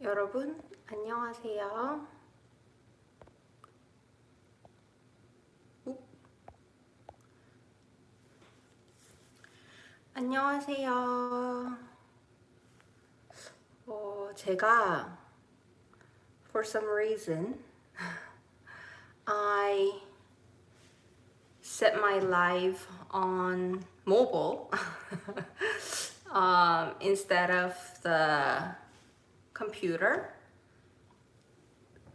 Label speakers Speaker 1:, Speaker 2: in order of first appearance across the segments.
Speaker 1: 여러분, 안녕하세요. 안녕하세요. 제가 for some reason I set my live on mobile instead of the computer.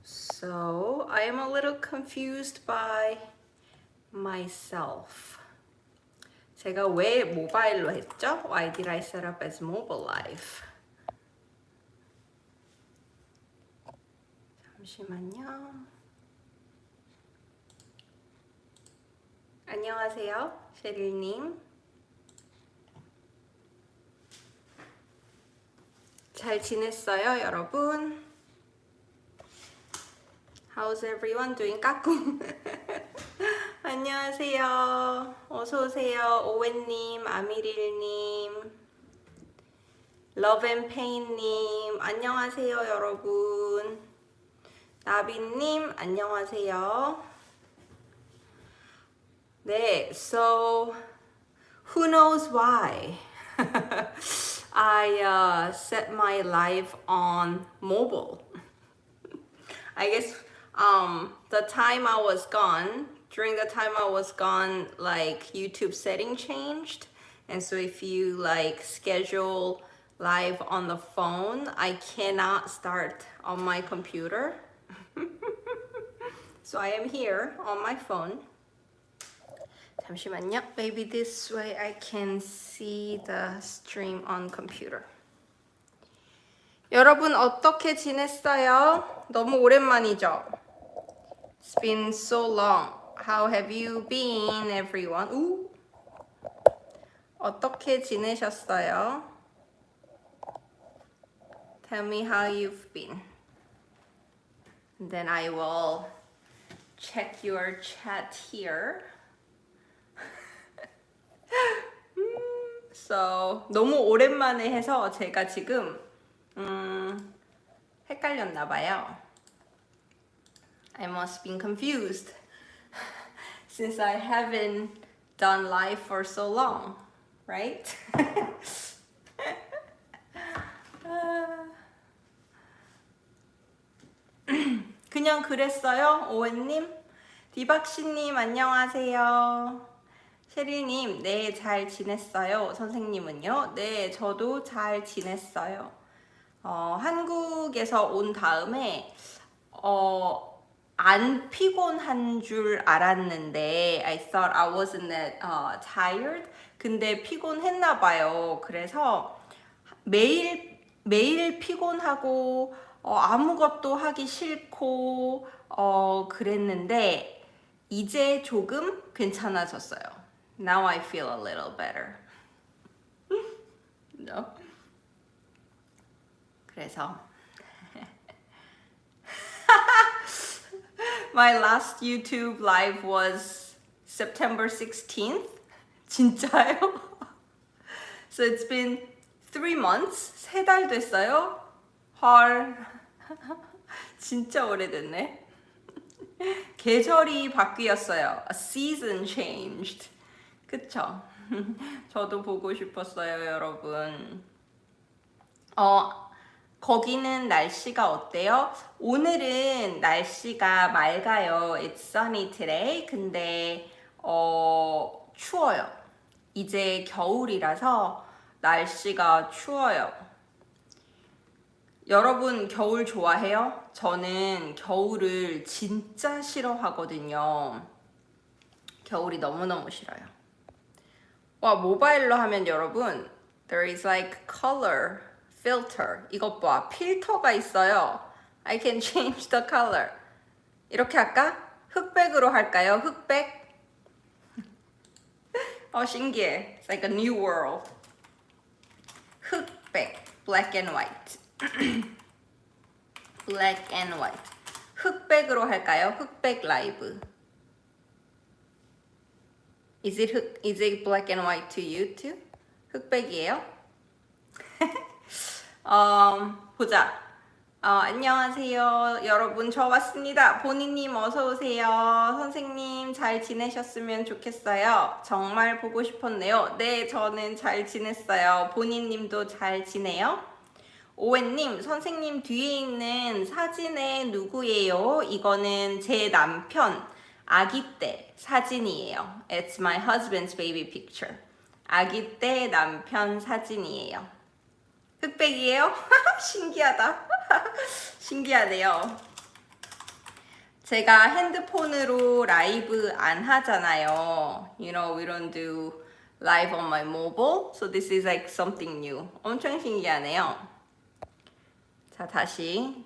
Speaker 1: So I am a little confused by myself. 제가 왜 모바일로 했죠? Why did I set up as mobile live? 잠시만요. 안녕하세요, 셰릴님. 잘 지냈어요, 여러분? How's everyone doing? 까꿍. 안녕하세요. 어서오세요. 오웬님, 아미릴님, 러브앤페인님, 안녕하세요, 여러분. 나비님, 안녕하세요. 네, so who knows why I set my live on mobile. I guess the time I was gone, during the time I was gone, like YouTube setting changed. And so if you like schedule live on the phone, I cannot start on my computer. So I am here on my phone. 잠시만요. Maybe this way I can see the stream on computer. 여러분 어떻게 지냈어요? 너무 오랜만이죠? It's been so long. How have you been, everyone? 우? 어떻게 지내셨어요? Tell me how you've been. And then I will check your chat here. So, 너무 오랜만에 해서 제가 지금 헷갈렸나 봐요. I must be confused since I haven't done live for so long, right? 그냥 그랬어요, 오웬님. 디박씨님 안녕하세요. 셰리님, 네, 잘 지냈어요. 선생님은요? 네, 저도 잘 지냈어요. 한국에서 온 다음에 안 피곤한 줄 알았는데 I thought I wasn't that tired. 근데 피곤했나 봐요. 그래서 매일 피곤하고 아무것도 하기 싫고 그랬는데 이제 조금 괜찮아졌어요. Now I feel a little better. No? 그래서 My last YouTube live was September 16th. 진짜요? So it's been 3 months. 3달 됐어요? 헐. 진짜 오래됐네. 계절이 바뀌었어요. A season changed. 그쵸? 저도 보고 싶었어요, 여러분. 거기는 날씨가 어때요? 오늘은 날씨가 맑아요. It's sunny today. 근데 추워요. 이제 겨울이라서 날씨가 추워요. 여러분 겨울 좋아해요? 저는 겨울을 진짜 싫어하거든요. 겨울이 너무너무 싫어요. 와, 모바일로 하면 여러분 there is like color filter. 이것 봐, 필터가 있어요. I can change the color. 이렇게 할까? 흑백으로 할까요? 흑백? 신기해. It's like a new world. 흑백, black and white. black and white. 흑백으로 할까요? 흑백 라이브. Is it black and white to you too? 흑백이에요? 보자. 안녕하세요. 여러분, 저 왔습니다. 본인님 어서오세요. 선생님, 잘 지내셨으면 좋겠어요. 정말 보고 싶었네요. 네, 저는 잘 지냈어요. 본인님도 잘 지내요? 오웬님, 선생님 뒤에 있는 사진에 누구예요? 이거는 제 남편 아기 때 사진이에요. It's my husband's baby picture. 아기 때 남편 사진이에요. 흑백이에요? 신기하다. 신기하네요. 제가 핸드폰으로 라이브 안 하잖아요. You know, we don't do live on my mobile. So this is like something new. 엄청 신기하네요. 자, 다시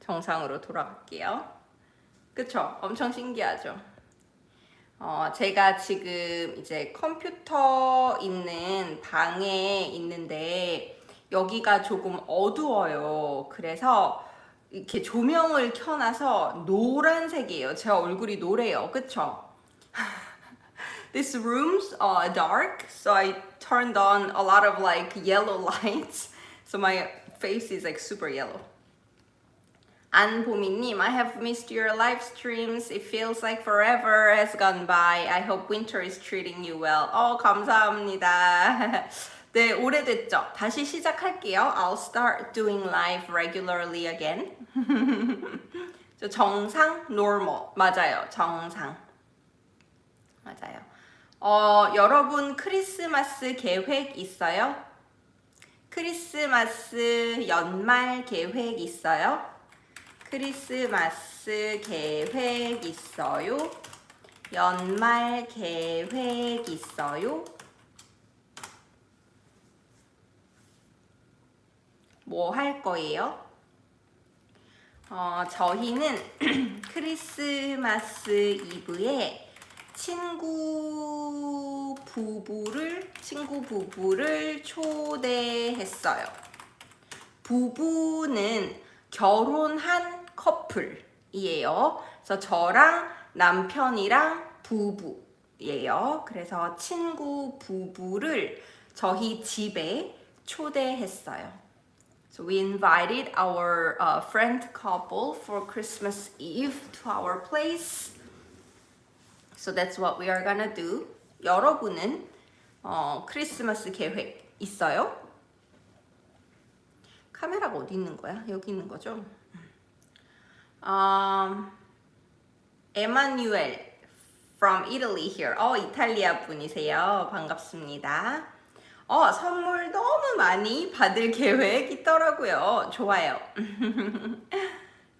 Speaker 1: 정상으로 돌아갈게요. 그쵸? 엄청 신기하죠? 제가 지금 이제 컴퓨터 있는 방에 있는데 여기가 조금 어두워요. 그래서 이렇게 조명을 켜놔서 노란색이에요. 제 얼굴이 노래요. 그쵸? This room's dark, so I turned on a lot of like yellow lights. So my face is like super yellow. 안보미님, I have missed your live streams. It feels like forever has gone by. I hope winter is treating you well. 감사합니다. 네, 오래됐죠? 다시 시작할게요. I'll start doing live regularly again. 저 정상, normal. 맞아요, 정상. 맞아요. 여러분 크리스마스 계획 있어요? 크리스마스 연말 계획 있어요? 크리스마스 계획 있어요? 연말 계획 있어요? 뭐 할 거예요? 저희는 크리스마스 이브에 친구 부부를 초대했어요. 부부는 결혼한 커플이에요. 그래서 저랑 남편이랑 부부예요. 그래서 친구 부부를 저희 집에 초대했어요. So we invited our friend couple for Christmas Eve to our place. So that's what we are gonna do. 여러분은 크리스마스 계획 있어요? 카메라가 어디 있는 거야? 여기 있는 거죠? 에마뉴엘 from Italy here. 이탈리아 분이세요. 반갑습니다. 선물 너무 많이 받을 계획 있더라고요. 좋아요.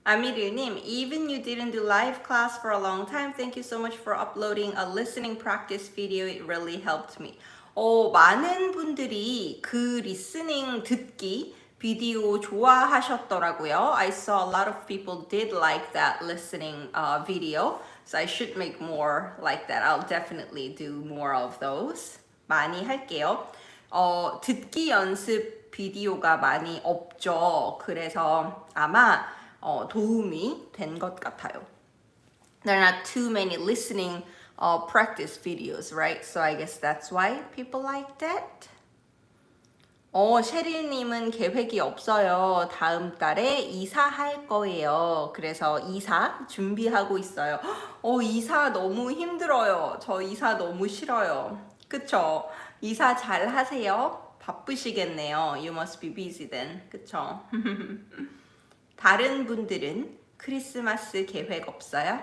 Speaker 1: 아미르님, even you didn't do live class for a long time, thank you so much for uploading a listening practice video. It really helped me. 많은 분들이 그 리스닝 듣기 비디오 좋아하셨더라고요. I saw a lot of people did like that listening video. So I should make more like that. I'll definitely do more of those. 많이 할게요. 듣기 연습 비디오가 많이 없죠. 그래서 아마 도움이 된 것 같아요. There are not too many listening practice videos, right? So I guess that's why people like that. 셰릴님은 계획이 없어요. 다음 달에 이사할 거예요. 그래서 이사 준비하고 있어요. 이사 너무 힘들어요. 저 이사 너무 싫어요. 그쵸? 이사 잘 하세요. 바쁘시겠네요. You must be busy then. 그쵸? 다른 분들은 크리스마스 계획 없어요?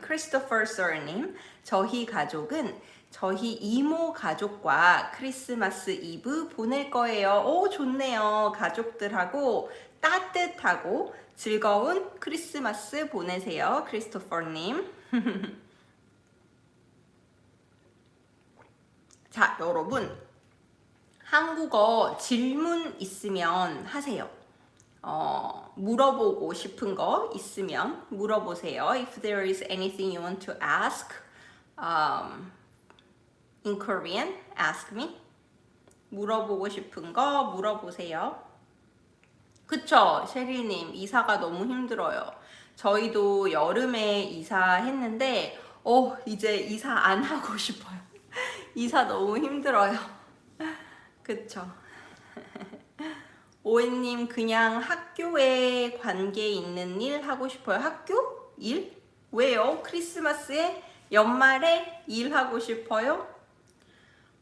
Speaker 1: 크리스토퍼 서님, 저희 가족은 저희 이모 가족과 크리스마스 이브 보낼 거예요. 좋네요. 가족들하고 따뜻하고 즐거운 크리스마스 보내세요. 크리스토퍼님. 자, 여러분. 한국어 질문 있으면 하세요. 물어보고 싶은 거 있으면 물어보세요. If there is anything you want to ask in Korean, ask me. 물어보고 싶은 거 물어보세요. 그쵸? 셰리님, 이사가 너무 힘들어요. 저희도 여름에 이사했는데 이제 이사 안 하고 싶어요. 이사 너무 힘들어요. 그쵸? 오해님 그냥 학교에 관계 있는 일 하고 싶어요. 학교? 일? 왜요? 크리스마스에? 연말에 일하고 싶어요?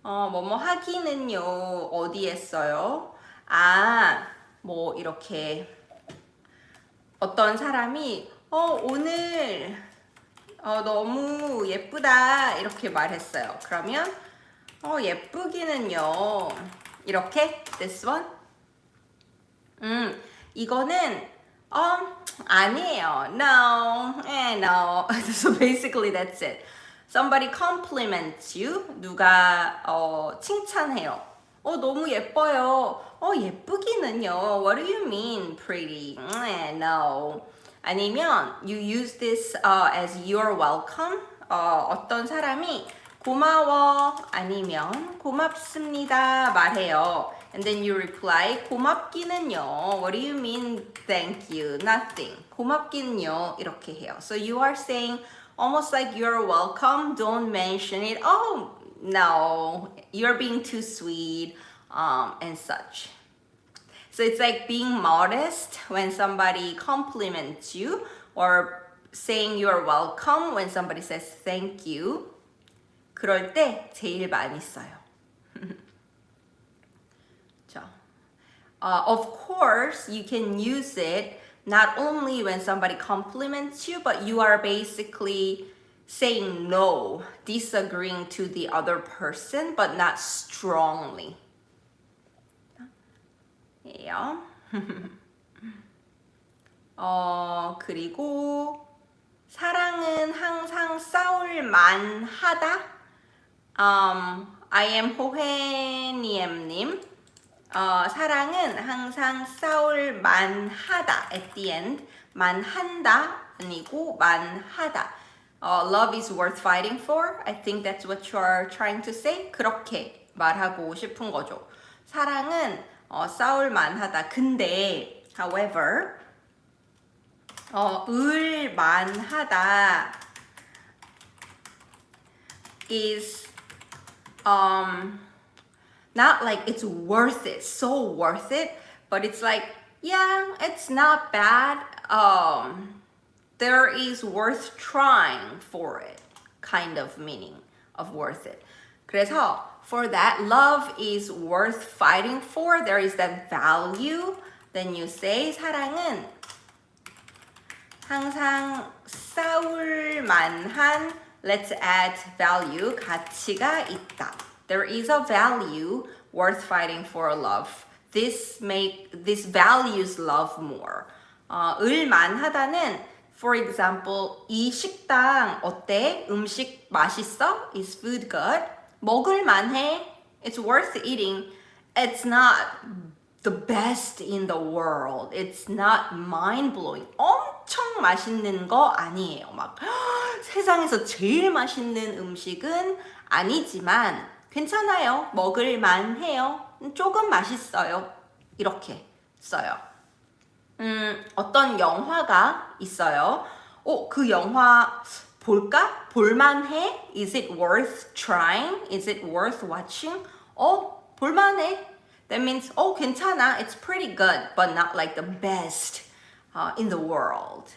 Speaker 1: 뭐뭐 하기는요, 어디에 써요? 뭐 이렇게 어떤 사람이 오늘 너무 예쁘다 이렇게 말했어요. 그러면 예쁘기는요, 이렇게 this one. 이거는 아니에요. No, no. So basically that's it. Somebody compliments you. 누가 칭찬해요. 너무 예뻐요. 예쁘기는요. What do you mean pretty? No. 아니면 you use this as you're welcome. 어떤 사람이 고마워 아니면 고맙습니다 말해요. And then you reply, 고맙기는요. What do you mean thank you? Nothing. 고맙기는요. 이렇게 해요. So you are saying almost like you're welcome. Don't mention it. Oh, no. You're being too sweet and such. So it's like being modest when somebody compliments you or saying you're welcome when somebody says thank you. 그럴 때 제일 많이 써요. Of course, you can use it not only when somebody compliments you, but you are basically saying no, disagreeing to the other person, but not strongly. 예요. 그리고 사랑은 항상 싸울 만하다. I am 호혜니엠님. 사랑은 항상 싸울 만하다. At the end, 만한다 아니고 만하다. Love is worth fighting for. I think that's what you're trying to say. 그렇게 말하고 싶은 거죠. 사랑은 싸울 만하다. 근데, however, 을 만하다 is not like it's worth it, so worth it, but it's like, yeah, it's not bad. There is worth trying for it, kind of meaning of worth it. 그래서 for that, love is worth fighting for. There is that value. Then you say 사랑은 항상 싸울 만한, let's add value, 가치가 있다. There is a value worth fighting for love. This values love more. 을 만하다는, for example, 이 식당 어때? 음식 맛있어? Is food good? 먹을 만해? It's worth eating. It's not the best in the world. It's not mind-blowing. 엄청 맛있는 거 아니에요. 막 세상에서 제일 맛있는 음식은 아니지만 괜찮아요. 먹을 만해요. 조금 맛있어요. 이렇게 써요. 어떤 영화가 있어요. 그 영화 볼까? 볼만해? Is it worth trying? Is it worth watching? 볼만해. That means, 괜찮아. It's pretty good, but not like the best in the world.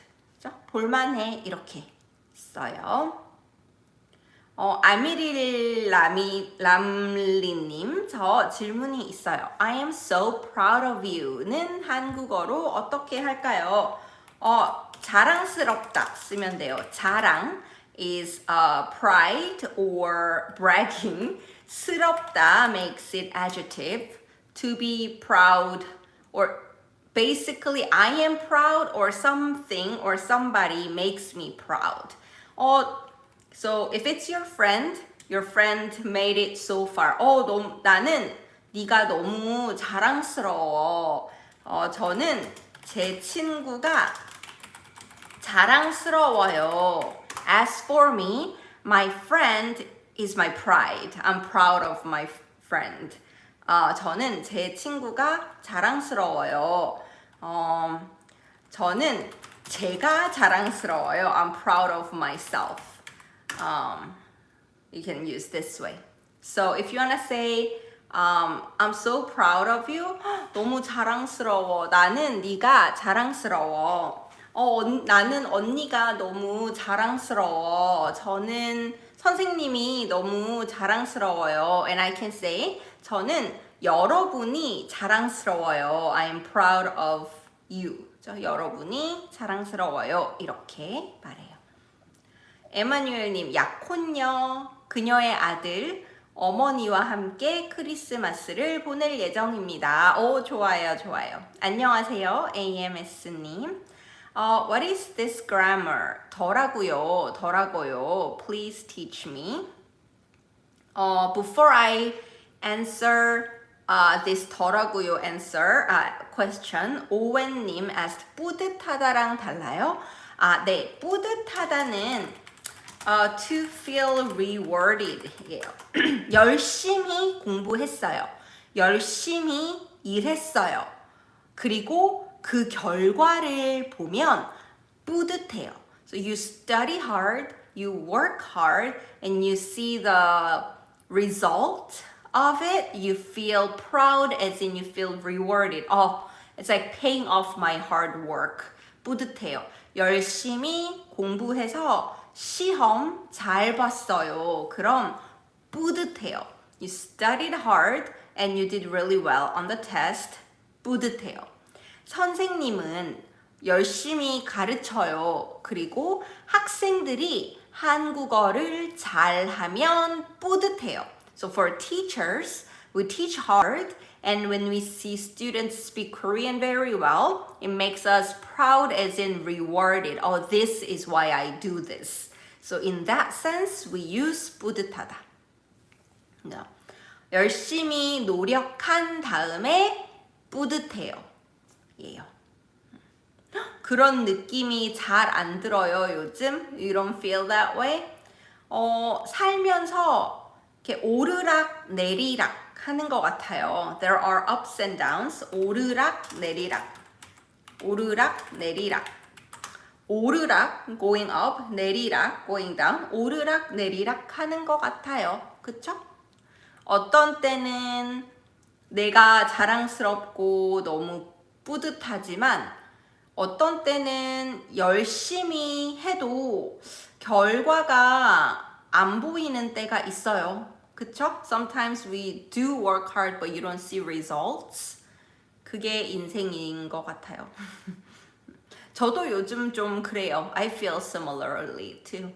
Speaker 1: 볼만해. 이렇게 써요. 아미릴 람리님, 저 질문이 있어요. I am so proud of you는 한국어로 어떻게 할까요? 자랑스럽다 쓰면 돼요. 자랑 is pride or bragging. 스럽다 makes it adjective. To be proud or basically I am proud or something or somebody makes me proud. So if it's your friend made it so far. 나는 네가 너무 자랑스러워. 저는 제 친구가 자랑스러워요. As for me, my friend is my pride. I'm proud of my friend. 저는 제 친구가 자랑스러워요. 저는 제가 자랑스러워요. I'm proud of myself. You can use this way. So if you want to say I'm so proud of you. 너무 자랑스러워. 나는 네가 자랑스러워. 나는 언니가 너무 자랑스러워. 저는 선생님이 너무 자랑스러워요. And I can say, 저는 여러분이 자랑스러워요. I am proud of you. 여러분이 자랑스러워요. 이렇게 말해요. 에마뉴엘님, 약혼녀, 그녀의 아들, 어머니와 함께 크리스마스를 보낼 예정입니다. 오, 좋아요, 좋아요. 안녕하세요, AMS님. What is this grammar? 더라고요. Please teach me. Before I answer this 더라고요 answer question, 오웬님 asked 뿌듯하다랑 달라요? 네, 뿌듯하다는 to feel rewarded 이에요. 열심히 공부했어요. 열심히 일했어요. 그리고 그 결과를 보면 뿌듯해요. So you study hard, you work hard, and you see the result of it, you feel proud as in you feel rewarded. It's like paying off my hard work. 뿌듯해요. 열심히 공부해서 시험 잘 봤어요. 그럼 뿌듯해요. You studied hard and you did really well on the test. 뿌듯해요. 선생님은 열심히 가르쳐요. 그리고 학생들이 한국어를 잘하면 뿌듯해요. So for teachers, we teach hard, and when we see students speak Korean very well, it makes us proud as in rewarded. This is why I do this. So in that sense, we use 뿌듯하다. No. 열심히 노력한 다음에 뿌듯해요. 예요. 그런 느낌이 잘 안 들어요, 요즘? You don't feel that way? 살면서 이렇게 오르락 내리락 하는 것 같아요. There are ups and downs. 오르락 내리락. 오르락 내리락. 오르락 going up, 내리락 going down. 오르락 내리락 하는 것 같아요. 그쵸? 어떤 때는 내가 자랑스럽고 너무 뿌듯하지만 어떤 때는 열심히 해도 결과가 안 보이는 때가 있어요. 그쵸? Sometimes we do work hard but you don't see results. 그게 인생인 것 같아요. 저도 요즘 좀 그래요. I feel similarly too.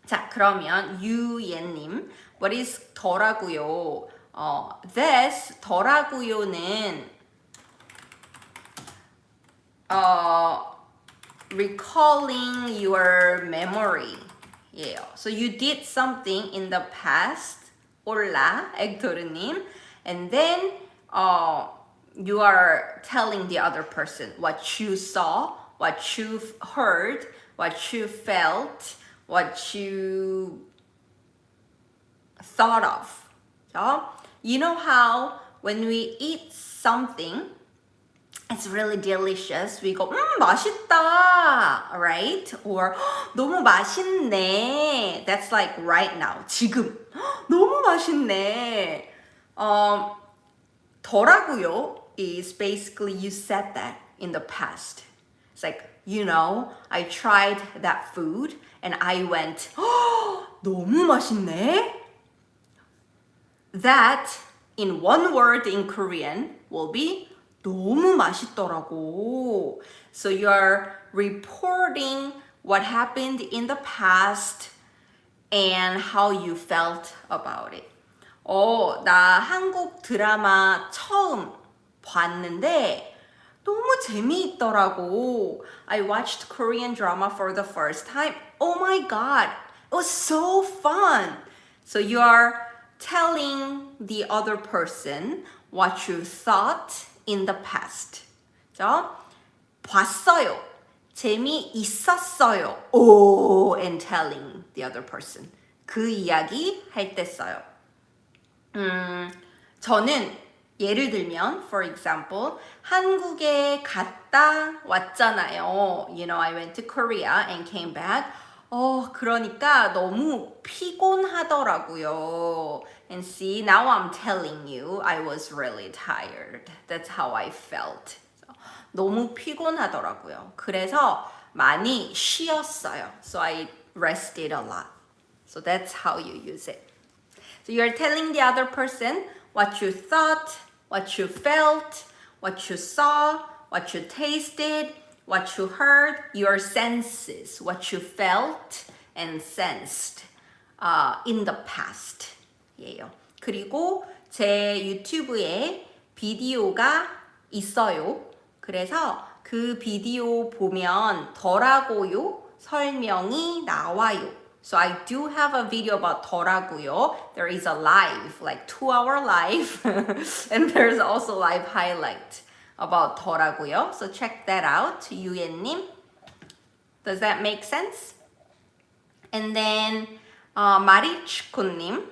Speaker 1: 자, 그러면 유예님, what is 더라고요? This 더라고요는 recalling your memory. Yeah. So you did something in the past. Hola, 액토르님. And then you are telling the other person what you saw, what you heard, what you felt, what you thought of. So, you know how when we eat something, it's really delicious. We go, 맛있다, right? Or 너무 맛있네. That's like right now, 지금. 너무 맛있네. 더라고요 is basically you said that in the past. It's like, you know, I tried that food and I went, 너무 맛있네. That in one word in Korean will be 너무 맛있더라고. So you're reporting what happened in the past and how you felt about it. 나 한국 드라마 처음 봤는데 너무 재미있더라고. I watched Korean drama for the first time. Oh my god, it was so fun. So you're telling the other person what you thought in the past. 자, 봤어요. 재미있었어요. And telling the other person. 그 이야기 할 때 써요. 저는 예를 들면, for example, 한국에 갔다 왔잖아요. You know, I went to Korea and came back. 그러니까 너무 피곤하더라고요. And see, now I'm telling you, I was really tired. That's how I felt. 너무 피곤하더라고요. 그래서 많이 쉬었어요. So I rested a lot. So that's how you use it. So you're telling the other person what you thought, what you felt, what you saw, what you tasted, what you heard, your senses, what you felt and sensed in the past. 예요. 그리고 제 유튜브에 비디오가 있어요. 그래서 그 비디오 보면 더라고요 설명이 나와요. So I do have a video about 더라고요. There is a live, like 2-hour live, and there's also live highlight about 더라고요. So check that out, 유예님. Does that make sense? And then 마리치코님,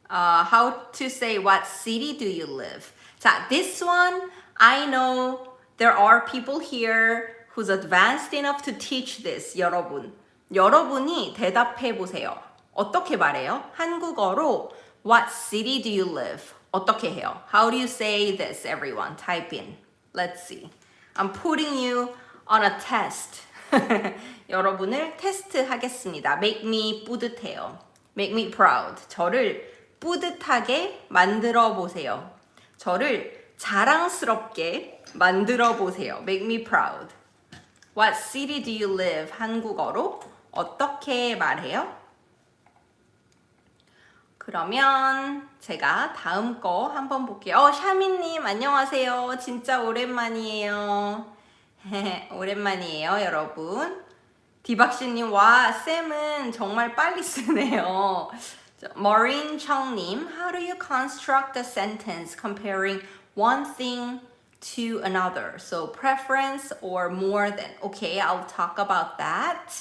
Speaker 1: how to say what city do you live? 자, this one I know there are people here who's advanced enough to teach this, 여러분. 여러분이 대답해 보세요. 어떻게 말해요? 한국어로 What city do you live? 어떻게 해요? How do you say this, everyone? Type in. Let's see. I'm putting you on a test. 여러분을 테스트 하겠습니다. Make me 뿌듯해요. Make me proud. 저를 뿌듯하게 만들어 보세요. 저를 자랑스럽게 만들어 보세요. Make me proud. What city do you live? 한국어로 어떻게 말해요? 그러면 제가 다음 거 한번 볼게요. 샤미님 안녕하세요. 진짜 오랜만이에요. 오랜만이에요, 여러분. 디박씨님, 와, 쌤은 정말 빨리 쓰네요. Maureen Chong님, how do you construct a sentence comparing one thing to another? So preference or more than. Okay, I'll talk about that.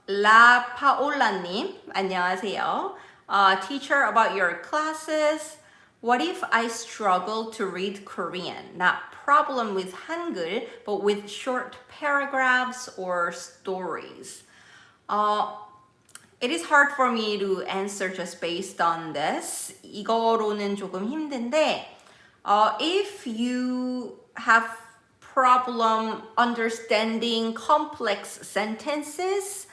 Speaker 1: La Paola님, 안녕하세요. Teacher, about your classes. What if I struggle to read Korean? Not problem with Hangul, but with short paragraphs or stories. It is hard for me to answer just based on this. 이거로는 조금 힘든데, if you have problem understanding complex sentences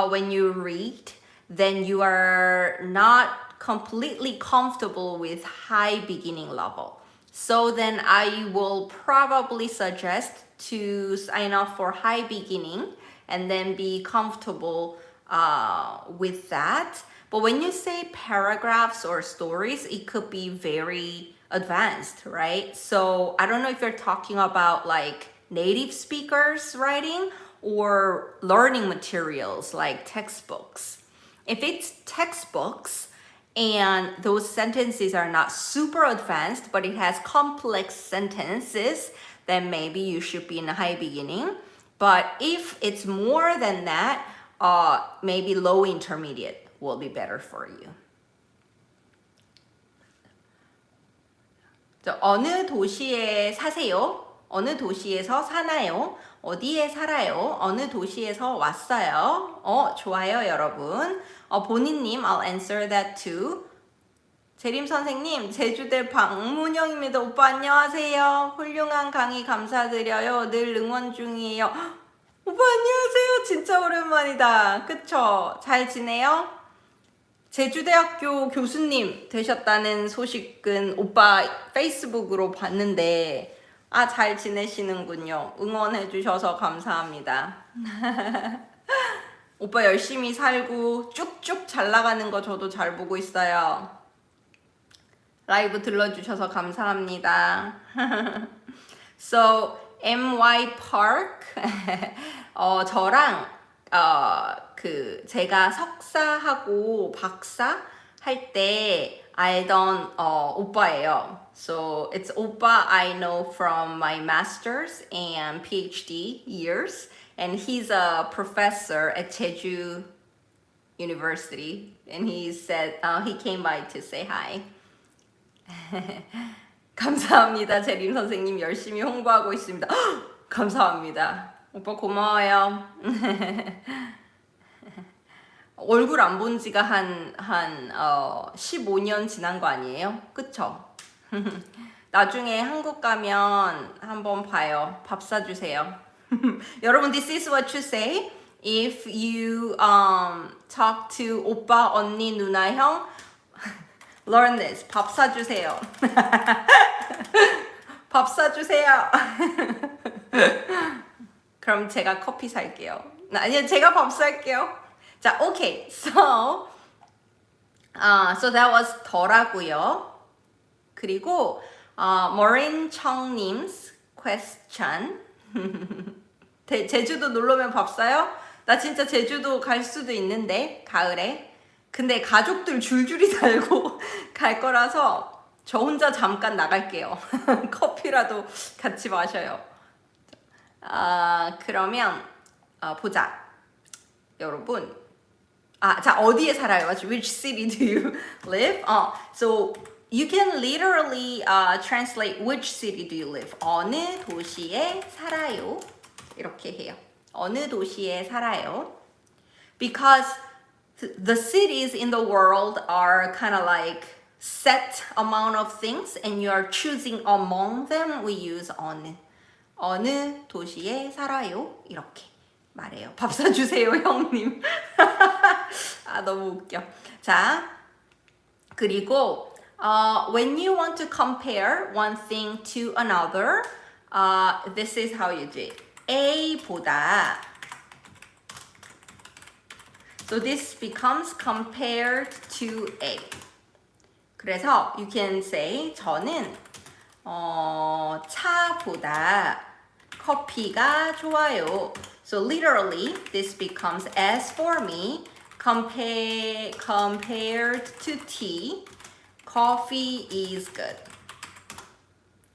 Speaker 1: when you read, then you are not completely comfortable with high beginning level. So then I will probably suggest to sign up for high beginning and then be comfortable with that. But when you say paragraphs or stories, it could be very advanced, right? So I don't know if you're talking about like native speakers writing or learning materials like textbooks. If it's textbooks and those sentences are not super advanced, but it has complex sentences, then maybe you should be in a high beginning. But if it's more than that, maybe low intermediate will be better for you. 어느 도시에 사세요? 어느 도시에서 사나요? 어디에 살아요? 어느 도시에서 왔어요? 좋아요, 여러분. 본인님, I'll answer that too. 재림 선생님, 제주대 박문영입니다. 오빠 안녕하세요. 훌륭한 강의 감사드려요. 늘 응원 중이에요. 오빠 안녕하세요. 진짜 오랜만이다. 그쵸? 잘 지내요? 제주대학교 교수님 되셨다는 소식은 오빠 페이스북으로 봤는데 잘 지내시는군요. 응원해 주셔서 감사합니다. 오빠 열심히 살고 쭉쭉 잘 나가는 거 저도 잘 보고 있어요. 라이브 들러주셔서 감사합니다. So, MY Park 저랑 제가 석사하고 박사 할 때 알던 오빠예요. So it's 오빠 I know from my master's and PhD years, and he's a professor at Jeju University, and he said he came by to say hi. 감사합니다. 재림 선생님 열심히 홍보하고 있습니다. 감사합니다. 오빠 고마워요. 얼굴 안 본 지가 15년 지난 거 아니에요? 그쵸? 나중에 한국 가면 한번 봐요. 밥 사주세요. 여러분, this is what you say if you talk to 오빠, 언니, 누나, 형. Learn this. 밥 사주세요. 밥 사주세요. 그럼 제가 커피 살게요. 아니요, 제가 밥 살게요. 자, okay. So that was 더라고요. 그리고 Maureen Chong님's question. 제주도 놀러면 밥 사요? 나 진짜 제주도 갈 수도 있는데 가을에. 근데 가족들 줄줄이 달고 갈 거라서 저 혼자 잠깐 나갈게요. 커피라도 같이 마셔요. 그러면 보자. 여러분. 자, 어디에 살아요? Which city do you live? So you can literally translate which city do you live? 어느 도시에 살아요? 이렇게 해요. 어느 도시에 살아요? Because the cities in the world are kind of like set amount of things and you are choosing among them. We use 어느. 어느 도시에 살아요? 이렇게 말해요. 밥 사주세요, 형님. 너무 웃겨. 자, 그리고 when you want to compare one thing to another, this is how you do it. A보다. So this becomes compared to A. 그래서 you can say 저는 차보다 커피가 좋아요. So literally this becomes as for me compared to tea, coffee is good.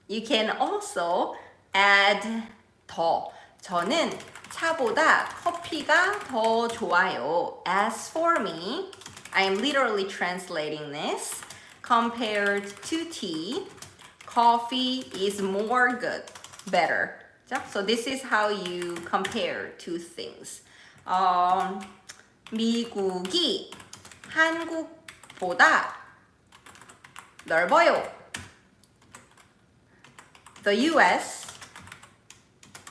Speaker 1: You can also add 더. 저는 차보다 커피가 더 좋아요. As for me, I am literally translating this. Compared to tea, coffee is more good, better. So this is how you compare two things. 미국이 한국보다 넓어요. The US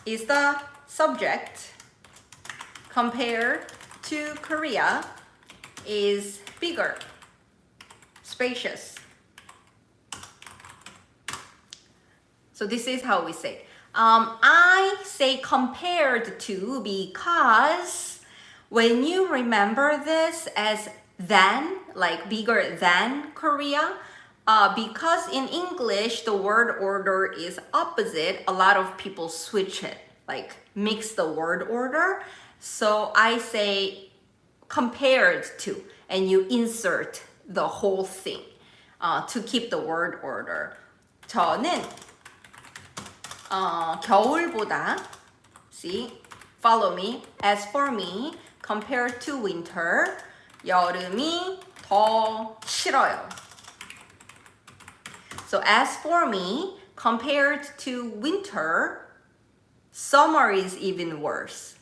Speaker 1: is the subject. Compared to Korea is bigger, spacious. So this is how we say. I say compared to because when you remember this as than, like bigger than Korea, because in English the word order is opposite, a lot of people switch it, like mix the word order. So I say compared to, and you insert the whole thing to keep the word order. 저는 겨울보다, see, follow me. As for me, compared to winter, 여름이 더 싫어요. So as for me, compared to winter, summer is even worse.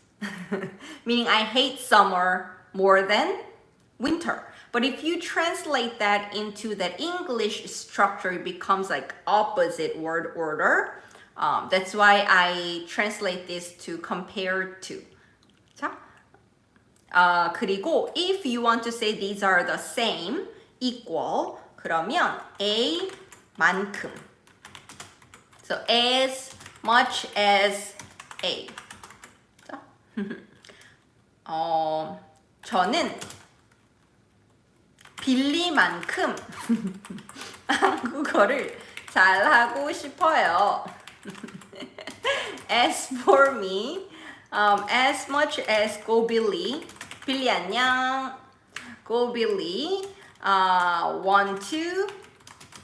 Speaker 1: Meaning I hate summer more than winter. But if you translate that into that English structure, it becomes like opposite word order. That's why I translate this to compare to. 자, 그리고 if you want to say these are the same, equal, 그러면 A 만큼. So as much as A. 자, 저는 빌리만큼 한국어를 잘하고 싶어요. As for me, as much as go Billy, Billy 안녕, go Billy, want to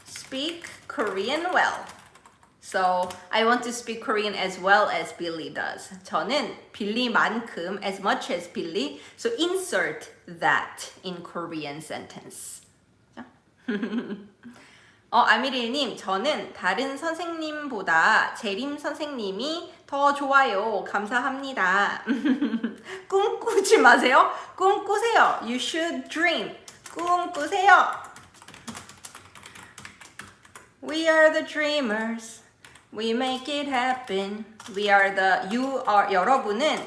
Speaker 1: speak Korean well. So I want to speak Korean as well as Billy does. 저는 빌리만큼 as much as Billy. So insert that in Korean sentence. 아미릴님, 저는 다른 선생님보다 재림 선생님이 더 좋아요. 감사합니다. 꿈꾸지 마세요. 꿈꾸세요. You should dream. 꿈꾸세요. We are the dreamers. We make it happen. 여러분은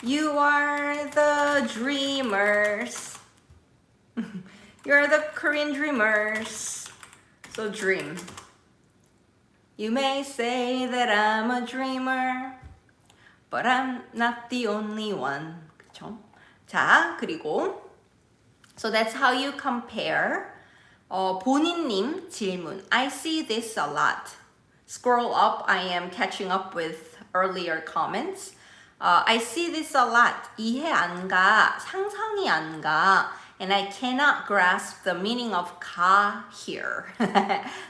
Speaker 1: You are the dreamers. You're the Korean dreamers. So dream. You may say that I'm a dreamer, but I'm not the only one. 그쵸? 자, 그리고 So that's how you compare. 본인님 질문. I see this a lot. Scroll up. I am catching up with earlier comments. I see this a lot. 이해 안 가. 상상이 안 가. And I cannot grasp the meaning of 가 here.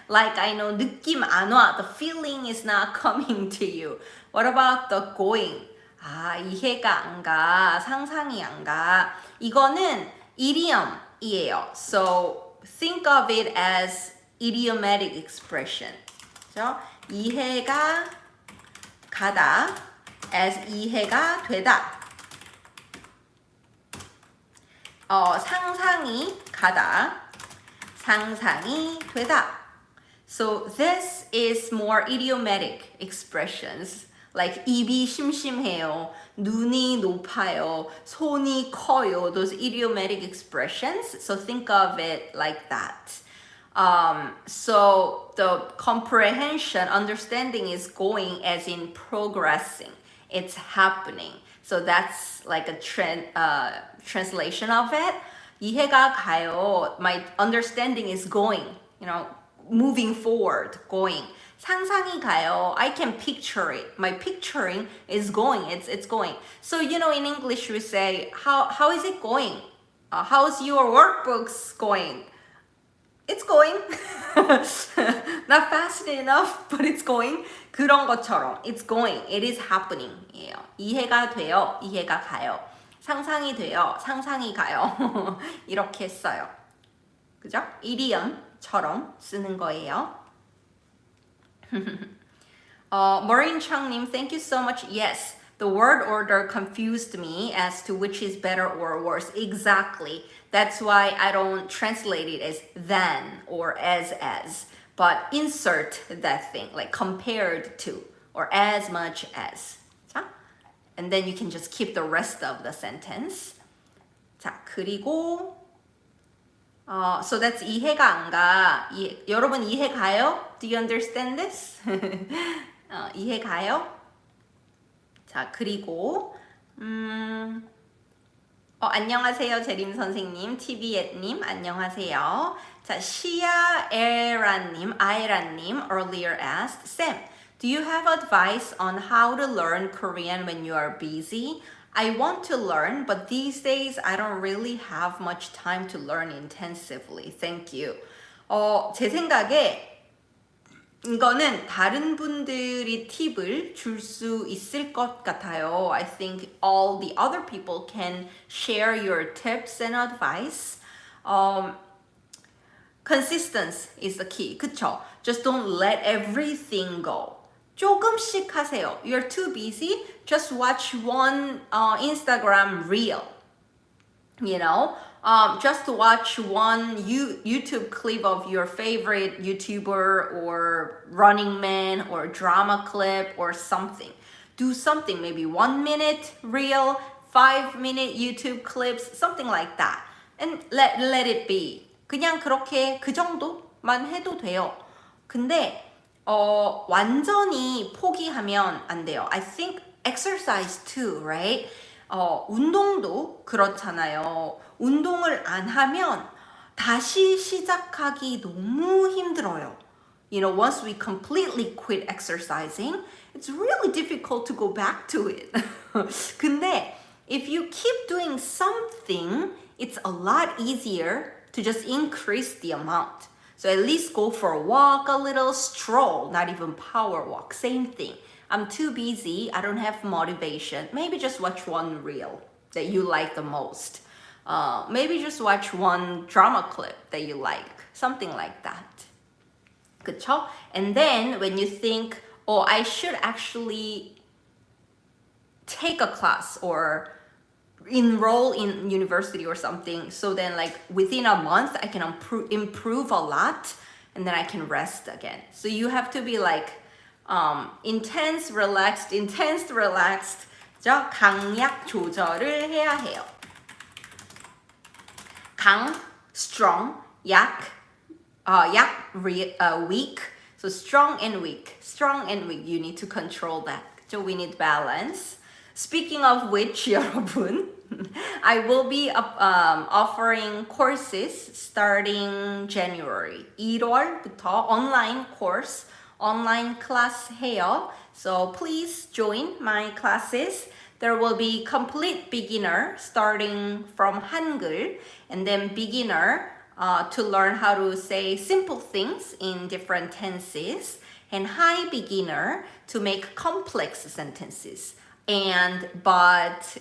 Speaker 1: Like I know 느낌 안 와. The feeling is not coming to you. What about the going? 이해가 안 가. 상상이 안 가. 이거는 idiom이에요. So think of it as idiomatic expression. 그렇죠? 이해가 가다 as 이해가 되다. 상상이 가다. 상상이 되다. So this is more idiomatic expressions. Like 입이 심심해요. 눈이 높아요. 손이 커요. Those idiomatic expressions. So think of it like that. So the comprehension, understanding is going as in progressing. It's happening. So that's like a translation of it. 이해가 가요. My understanding is going, moving forward, going. 상상이 가요. I can picture it. My picturing is going. It's going. So, in English we say, how is it going? How's your workbooks going? It's going. Not fast enough, but it's going. 그런 것처럼. It's going. It is happening. 이해가 돼요. 이해가 가요. 상상이 돼요. 상상이 가요. 이렇게 써요. 그죠? idiom처럼 쓰는 거예요. Maureen Chang님, thank you so much. Yes, the word order confused me as to which is better or worse. Exactly. That's why I don't translate it as than or as, but insert that thing, like compared to or as much as. 자, and then you can just keep the rest of the sentence. 자, 그리고 so that's 이해가 안 가. 여러분 이해 가요? Do you understand this? 이해 가요? 자, 그리고 안녕하세요, 재림 선생님, TV님, 안녕하세요. 자, 시아에라님, 아에라님 earlier asked, Sam, do you have advice on how to learn Korean when you are busy? I want to learn, but these days I don't really have much time to learn intensively. Thank you. 제 생각에 이거는 다른 분들이 팁을 줄 수 있을 것 같아요. I think all the other people can share your tips and advice. Consistency is the key. 그쵸? Just don't let everything go. 조금씩 하세요. You're too busy. Just watch one Instagram reel. Just watch one YouTube clip of your favorite YouTuber or Running Man or drama clip or something. Do something, maybe 1 minute reel, 5-minute YouTube clips, something like that. And let it be. 그냥 그렇게 그 정도만 해도 돼요. 근데 완전히 포기하면 안 돼요. I think exercise too, right? 운동도 그렇잖아요. 운동을 안 하면 다시 시작하기 너무 힘들어요. Once we completely quit exercising, it's really difficult to go back to it. 근데 if you keep doing something, it's a lot easier to just increase the amount. So at least go for a walk, a little stroll, not even power walk, same thing. I'm too busy, I don't have motivation. Maybe just watch one reel that you like the most. Maybe just watch one drama clip that you like, something like that. 그쵸? And then when you think, I should actually take a class or enroll in university or something. So then like within a month, I can improve a lot and then I can rest again. So you have to be like intense, relaxed. 저 강약 조절을 해야 해요. 강, strong, 약, weak. So strong and weak. You need to control that. So we need balance. Speaking of which, 여러분, I will be offering courses starting January. 1월부터 online class 해요. So please join my classes. There will be complete beginner starting from Hangul and then beginner to learn how to say simple things in different tenses and high beginner to make complex sentences.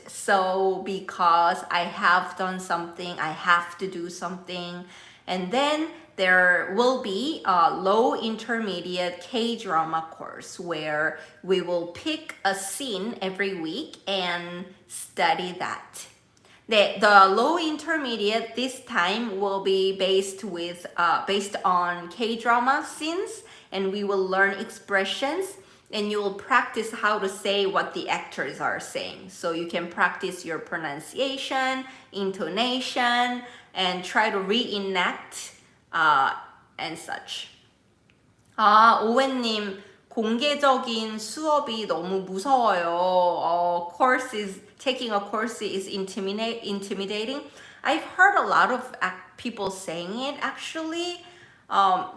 Speaker 1: So because I have done something, I have to do something. And then there will be a low intermediate K-drama course where we will pick a scene every week and study that. The low intermediate this time will be based on K-drama scenes, and we will learn expressions and you will practice how to say what the actors are saying. So you can practice your pronunciation, intonation, and try to reenact and such. 오웬님, 공개적인 수업이 너무 무서워요. Taking a course is intimidating. I've heard a lot of people saying it actually.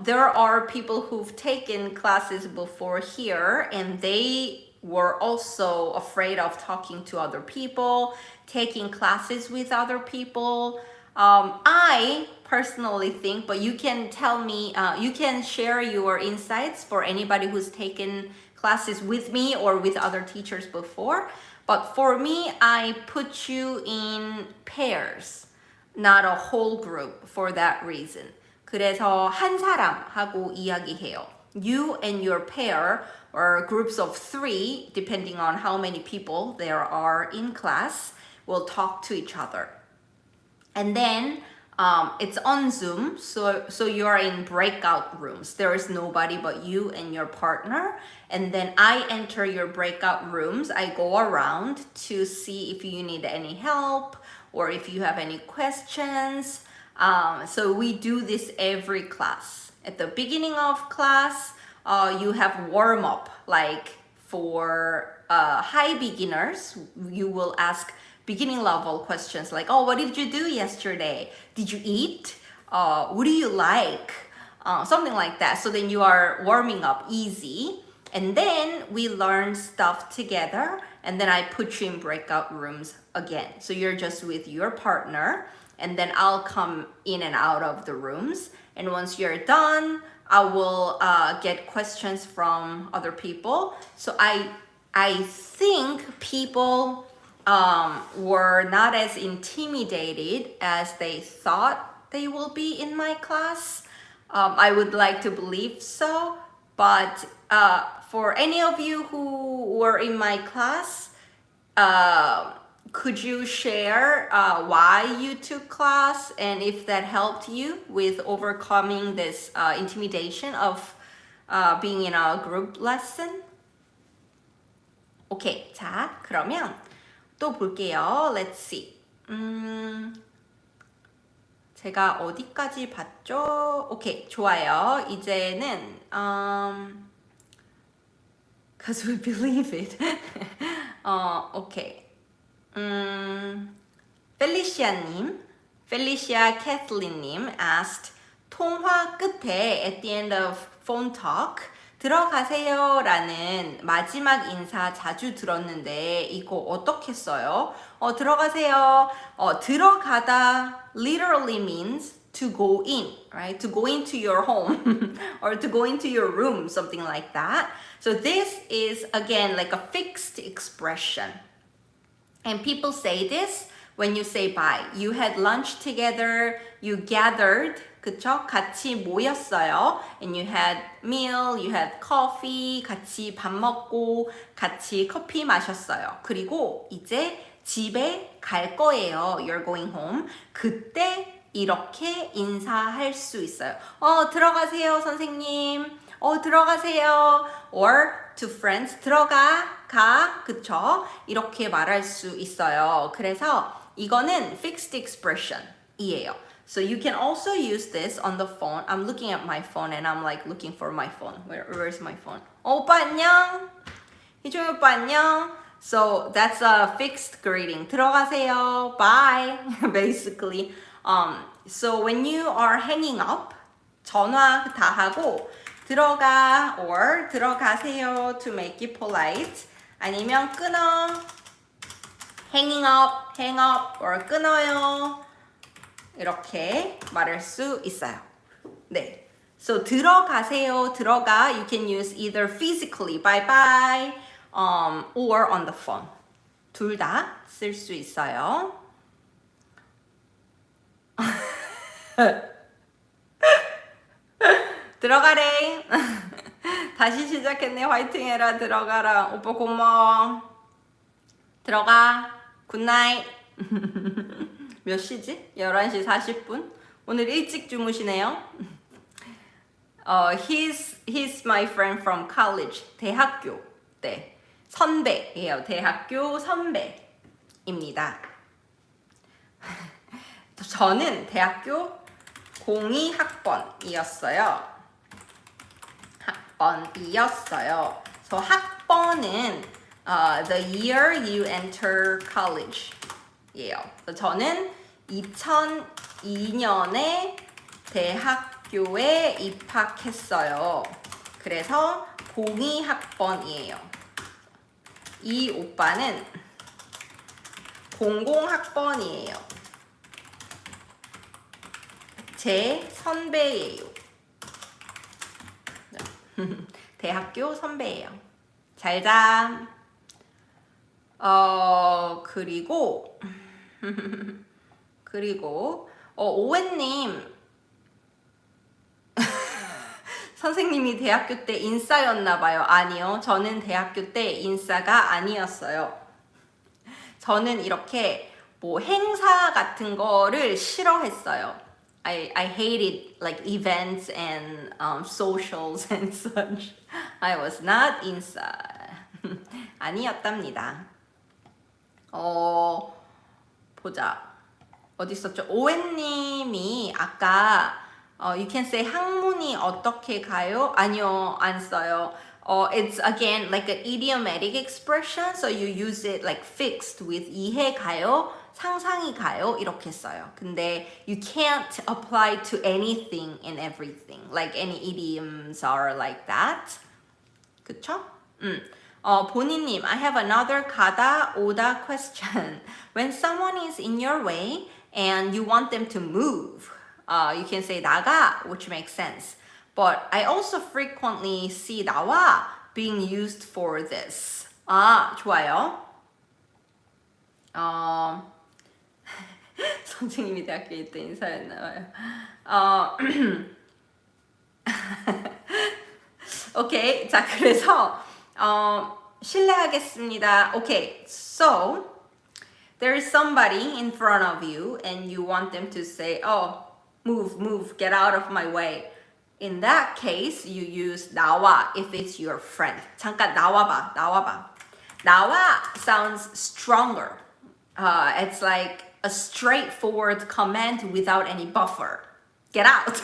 Speaker 1: There are people who've taken classes before here and they were also afraid of talking to other people, taking classes with other people. I personally think, but you can tell me, you can share your insights for anybody who's taken classes with me or with other teachers before. But for me, I put you in pairs, not a whole group for that reason. 그래서 한 사람하고 이야기해요. You and your pair or groups of 3, depending on how many people there are in class, will talk to each other. And then it's on Zoom, so you are in breakout rooms. There is nobody but you and your partner. And then I enter your breakout rooms. I go around to see if you need any help or if you have any questions. So we do this every class. At the beginning of class, you have warm up. Like for high beginners, you will ask beginning level questions like, oh, what did you do yesterday? Did you eat? What do you like? Something like that. So then you are warming up easy. And then we learn stuff together. And then I put you in breakout rooms again. So you're just with your partner. And then I'll come in and out of the rooms. And once you're done, I will get questions from other people. So I think people were not as intimidated as they thought they will be in my class. I would like to believe so. But for any of you who were in my class, could you share why you took class and if that helped you with overcoming this intimidation of being in a group lesson? 오케이, 자 그러면 또 볼게요. Let's see. 제가 어디까지 봤죠? 오케이, 좋아요. 이제는 because we believe it. 오케이. Felicia Kathleen님 asked, 통화 끝에 at the end of phone talk 들어가세요 라는 마지막 인사 자주 들었는데 이거 어떻게 써요? 들어가세요. 들어가다 literally means to go in, right? To go into your home or to go into your room, something like that. So this is again like a fixed expression. And people say this when you say bye. You had lunch together, you gathered, 그쵸? 같이 모였어요. And you had meal, you had coffee, 같이 밥 먹고, 같이 커피 마셨어요. 그리고 이제 집에 갈 거예요. You're going home. 그때 이렇게 인사할 수 있어요. 들어가세요, 선생님. 들어가세요. Or to friends, 가, 그쵸? 이렇게 말할 수 있어요. 그래서 이거는 fixed expression이에요. So you can also use this on the phone. I'm looking at my phone and I'm like looking for my phone. Where's my phone? 오빠 안녕. 희종이 오빠 안녕. So that's a fixed greeting. 들어가세요. Bye. Basically. So when you are hanging up, 전화 다 하고 들어가 or 들어가세요 to make it polite. 아니면 끊어. hanging up, hang up or 끊어요. 이렇게 말할 수 있어요. 네. So 들어가세요, 들어가. You can use either physically, bye bye, or on the phone. 둘 다 쓸 수 있어요. 들어가래. 다시 시작했네. 화이팅 해라. 들어가라. 오빠 고마워. 들어가. 굿나잇. 몇 시지? 11시 40분? 오늘 일찍 주무시네요. He's my friend from college. 대학교 때 선배예요. 대학교 선배입니다. 저는 대학교 02학번이었어요. So 학번은 the year you enter college 예요. 저는 2002년에 대학교에 입학했어요. 그래서 02학번이에요. 이 오빠는 00학번이에요. 제 선배예요. 대학교 선배예요. 잘 자. 그리고 오웬님 선생님이 대학교 때 인싸였나 봐요. 아니요. 저는 대학교 때 인싸가 아니었어요. 저는 이렇게 뭐 행사 같은 거를 싫어했어요. I hated like events and socials and such. I was not 인싸. 아니었답니다. 보자. 어디 있었죠? 오웬님이 아까 you can say 학문이 어떻게 가요? 아니요, 안 써요. It's again like an idiomatic expression, so you use it like fixed with 이해 가요, 상상이 가요 이렇게 써요. 근데 you can't apply to anything and everything. Like any idioms are like that. 그쵸? 본인님, I have another 가다 오다 question. When someone is in your way and you want them to move, you can say 나가, which makes sense. But I also frequently see 나와 being used for this. 좋아요. 선생님이 대학교에 때 인사였나봐요. 오케이, 자 그래서 실례하겠습니다. Okay, so there is somebody in front of you and you want them to say, move, get out of my way. In that case, you use 나와 if it's your friend. 잠깐 나와봐. 나와 sounds stronger. It's like a straightforward command without any buffer. Get out.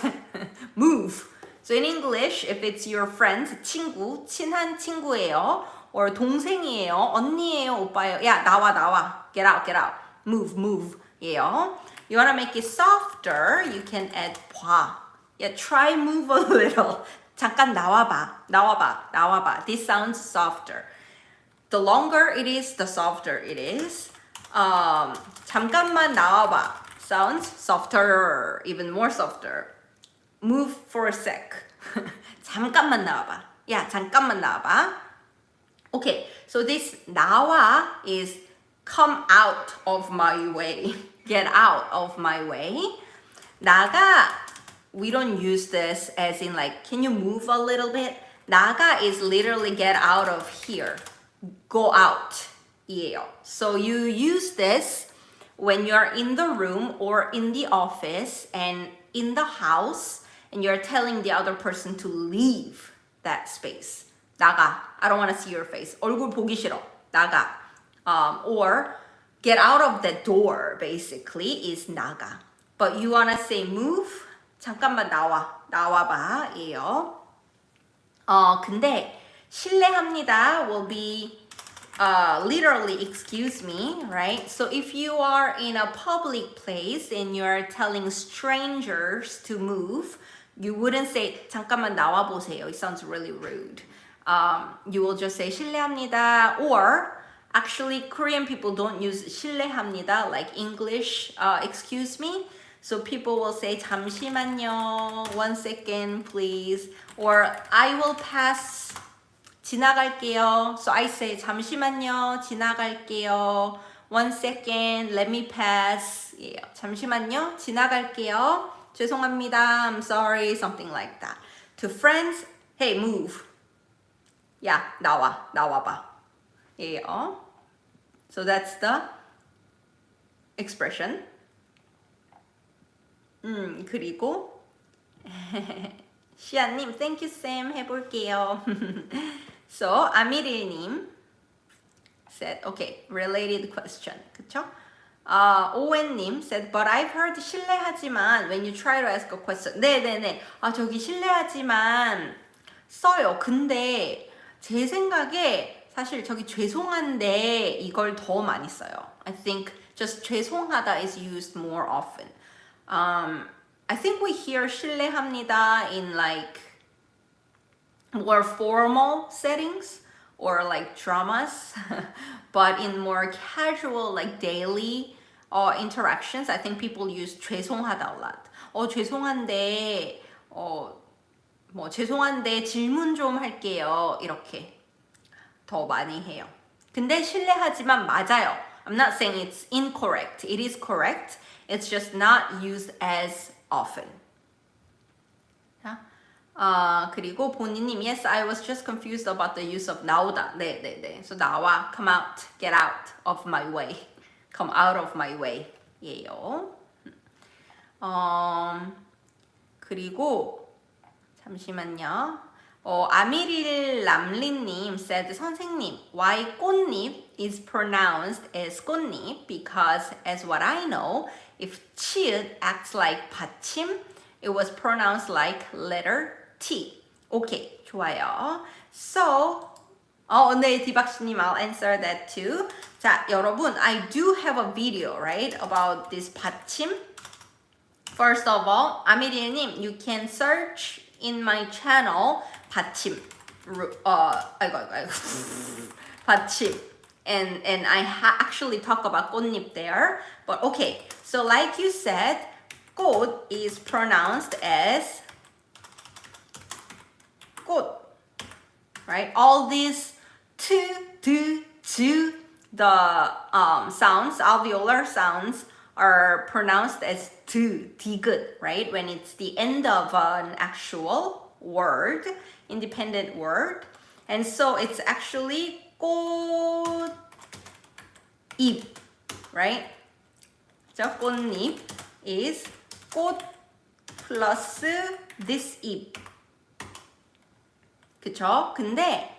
Speaker 1: Move. So in English, if it's your friend, 친구, 친한 친구예요. or 동생이에요. 언니예요. 오빠예요. 야, 나와. Get out. Move. 예요. You wanna make it softer, you can add 봐. Yeah, try move a little. 잠깐 나와봐. This sounds softer. The longer it is, the softer it is. 잠깐만 나와봐. Sounds softer, even more softer. Move for a sec. 잠깐만 나와봐. 야, 잠깐만 나와봐. Okay, so this 나와 is come out of my way. Get out of my way. 나가, we don't use this as in like, can you move a little bit? 나가 is literally get out of here. Go out. 이에요. So you use this when you're in the room or in the office and in the house and you're telling the other person to leave that space. 나가. I don't want to see your face. 얼굴 보기 싫어. 나가. Or get out of the door basically is 나가. But you want to say move? 잠깐만 나와봐 예요. 근데 실례합니다 will be literally excuse me, right? So if you are in a public place and you're telling strangers to move, you wouldn't say 잠깐만 나와 보세요. It sounds really rude. You will just say 실례합니다. Or actually Korean people don't use 실례합니다 like English excuse me. So people will say 잠시만요, 1 second please, or I will pass, 지나갈게요. So I say 잠시만요, 지나갈게요, 1 second, let me pass. Yeah. 잠시만요, 지나갈게요, 죄송합니다, I'm sorry, something like that. To friends, hey, move. 야, 나와봐. Yeah. So that's the expression. 그리고 시아님, thank you Sam, 해볼게요. So 아미릴님 said, okay, related question, 그쵸? 오웬님 said, but I've heard 실례하지만 when you try to ask a question. 네네네. 저기 실례하지만 써요. 근데 제 생각에 사실 저기 죄송한데 이걸 더 많이 써요. I think just 죄송하다 is used more often. I think we hear 실례합니다 in like more formal settings or like dramas, but in more casual like daily interactions, I think people use 죄송하다 a lot. 죄송한데 죄송한데 질문 좀 할게요. 이렇게 더 많이 해요. 근데 실례하지만 맞아요. I'm not saying it's incorrect. It is correct. It's just not used as often. 그리고 본인님, yes, I was just confused about the use of 나오다. 네. So 나와, come out, get out of my way. Come out of my way. 예요. 그리고 잠시만요. 아미릴 람린님 said, 선생님, why 꽃잎 is pronounced as 꽃잎? Because as what I know, if 치읓 acts like 받침, it was pronounced like letter T. Okay, 좋아요. So, 네, 디박씨님, I'll answer that too. 자, 여러분, I do have a video, right, about this 받침. First of all, 아미릴님, you can search in my channel 받침. 아이고. 받침. And I actually talk about 꽃잎 there. But okay, so like you said, 꽃 is pronounced as 꽃, right? All these the sounds, alveolar sounds, are pronounced as 디귿, right? When it's the end of an actual word, independent word. And so it's actually 꽃잎, right? So 꽃잎 is 꽃 plus this 잎. 그쵸? 근데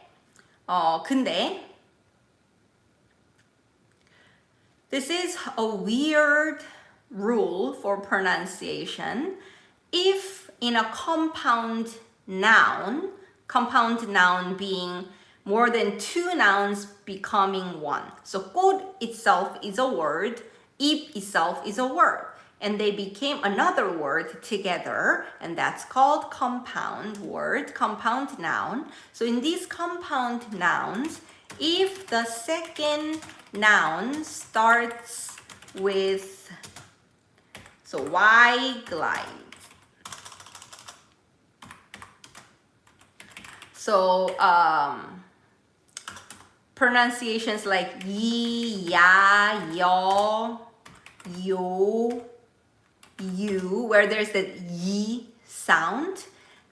Speaker 1: this is a weird rule for pronunciation. If in a compound noun being more than two nouns becoming one. So 꽃 itself is a word, 잎 itself is a word. And they became another word together, and that's called compound word, compound noun. So in these compound nouns, if the second noun starts with, so Y glide. So pronunciations like yi, ya, yo, yo, you, where there's that yi sound.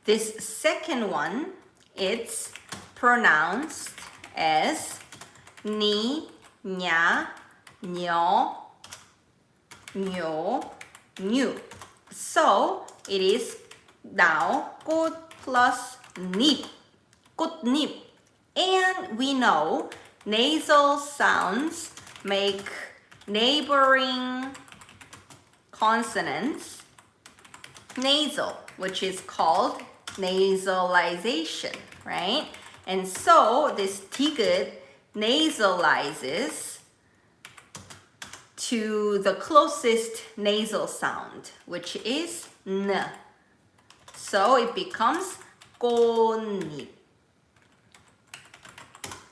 Speaker 1: This second one, it's pronounced as ni, 냐, 녀, 뇨, 뉴. So it is now 꽃 plus 잎, 꽃잎. And we know nasal sounds make neighboring consonants nasal, which is called nasalization, right? And so this 디귿 nasalizes to the closest nasal sound, which is N. So it becomes 꽃잎.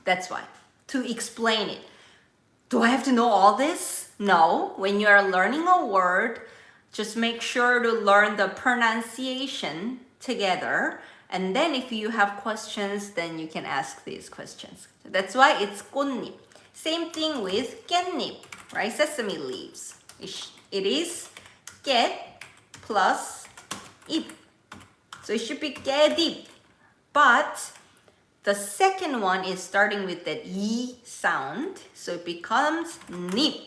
Speaker 1: That's why. To explain it. Do I have to know all this? No. When you are learning a word, just make sure to learn the pronunciation together. And then if you have questions, then you can ask these questions. So that's why it's 꽃잎. Same thing with 깻잎, right? Sesame leaves. It is 깻 plus 잎. So it should be 깻잎. But the second one is starting with that E sound. So it becomes 잎,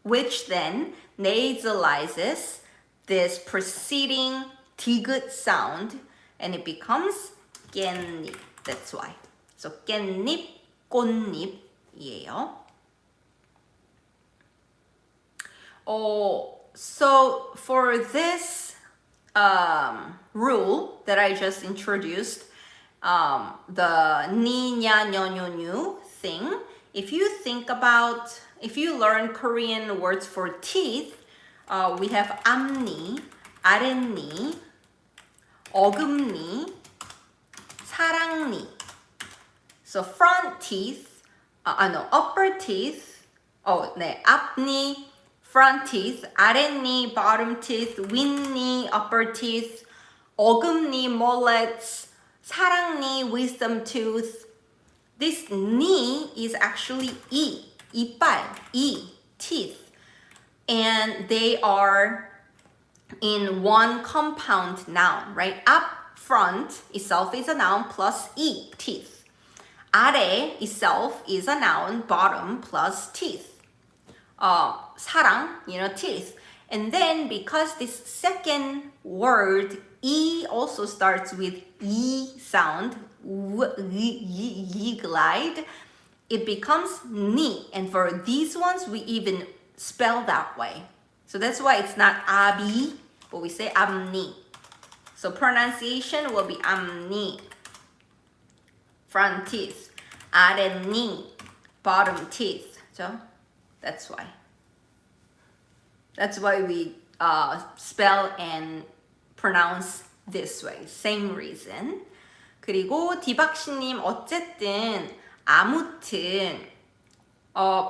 Speaker 1: which then nasalizes this preceding 디귿 sound and it becomes 깻잎. That's why. So 깻잎, 꽃잎이에요. So for this rule that I just introduced, the ni, nya, nyo, nyo, nyu thing, if you learn Korean words for teeth, we have 앞니, 아랫니, 어금니, 사랑니. So front teeth, upper teeth, 앞니, front teeth, 아랫니, bottom teeth, 윗니, upper teeth, 어금니, mollets, 사랑니, wisdom tooth. This ni is actually 이빨, teeth. And they are in one compound noun, right? Up front itself is a noun plus teeth. 아래 itself is a noun, bottom plus teeth. 사랑, teeth. And then because this second word, also starts with sound, glide, it becomes ni. And for these ones, we even spell that way. So that's why it's not abi, but we say 앞니. So pronunciation will be 앞니, front teeth, 아랫니, bottom teeth. So that's why. That's why we spell and pronounce this way. Same reason. 그리고 디박씨님 어쨌든 아무튼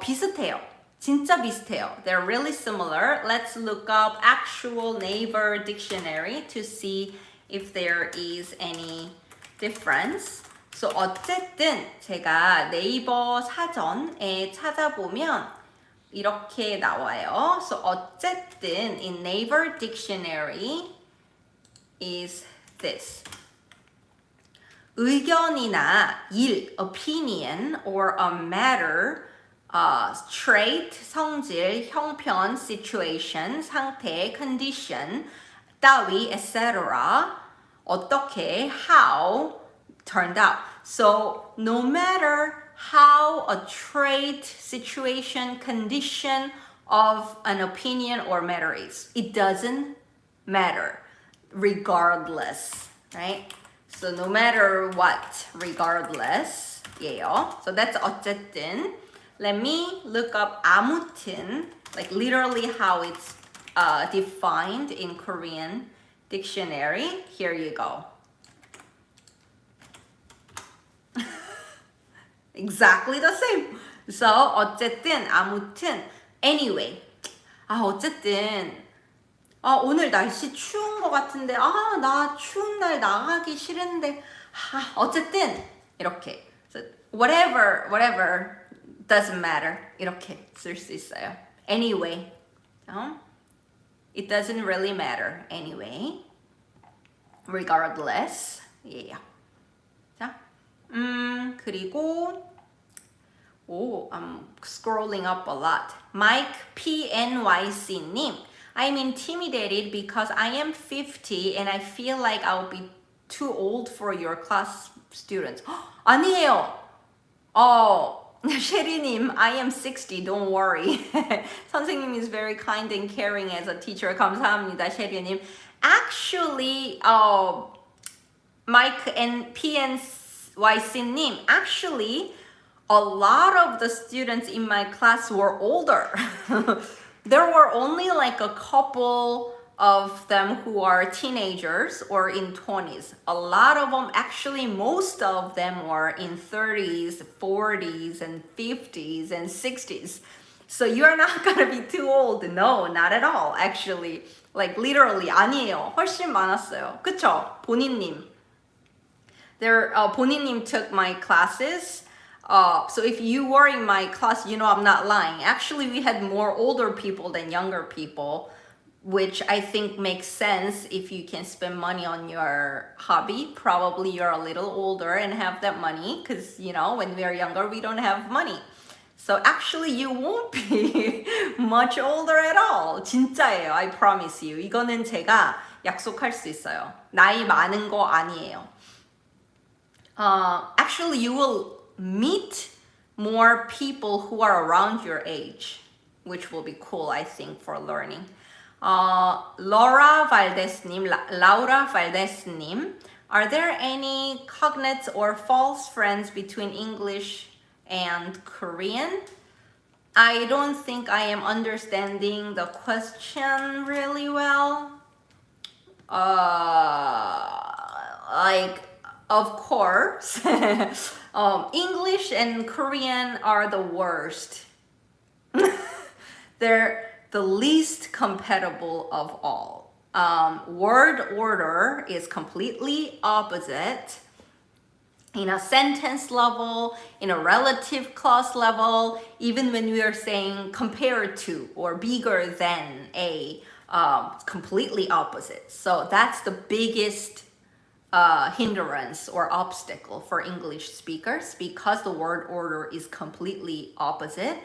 Speaker 1: 비슷해요. 진짜 비슷해요. They're really similar. Let's look up actual Naver dictionary to see if there is any difference. So 어쨌든 제가 네이버 사전에 찾아보면 이렇게 나와요. So 어쨌든 in Naver dictionary is this. 의견이나 일, opinion, or a matter, trait, 성질, 형편, situation, 상태, condition, 따위, etc. 어떻게, how, turned out. So no matter how a trait, situation, condition of an opinion or matter is, it doesn't matter regardless, right? So no matter what, regardless, 예요. So that's 어쨌든. Let me look up 아무튼, like literally how it's defined in Korean dictionary. Here you go. Exactly the same. So 어쨌든, 아무튼, anyway. 어쨌든. 오늘 날씨 추운 것 같은데, 나 추운 날 나가기 싫은데, 어쨌든, 이렇게. So, whatever, doesn't matter. 이렇게 쓸 수 있어요. Anyway. It doesn't really matter. Anyway. Regardless. Yeah. 자, 그리고, Oh, I'm scrolling up a lot. Mike PNYC님, I'm intimidated because I am 50 and I feel like I'll be too old for your class students. 아니에요. 셰리님, I am 60, don't worry. 선생님 is very kind and caring as a teacher. 감사합니다, 셰리님. Actually, Mike and PNYC님, actually, a lot of the students in my class were older. There were only like a couple of them who are teenagers or in 20s. A lot of them, actually most of them were in 30s, 40s, and 50s and 60s. So you're not gonna be too old. No, not at all. Actually, like literally 아니에요. 훨씬 많았어요. 그쵸? 본인님. 본인님 took my classes. So if you were in my class, you know I'm not lying. Actually, we had more older people than younger people, which I think makes sense if you can spend money on your hobby. Probably you're a little older and have that money because, you know, when we are younger, we don't have money. So actually, you won't be much older at all. 진짜예요. I promise you. 이거는 제가 약속할 수 있어요. 나이 많은 거 아니에요. Actually, you will meet more people who are around your age, which will be cool, I think, for learning. Laura Valdez-님, Laura Valdez-님, are there any cognates or false friends between English and Korean? I don't think I am understanding the question really well. Of course, English and Korean are the worst. They're the least compatible of all. Word order is completely opposite. In a sentence level, in a relative clause level, even when we are saying compared to or bigger than a, completely opposite. So that's the biggest hindrance or obstacle for English speakers because the word order is completely opposite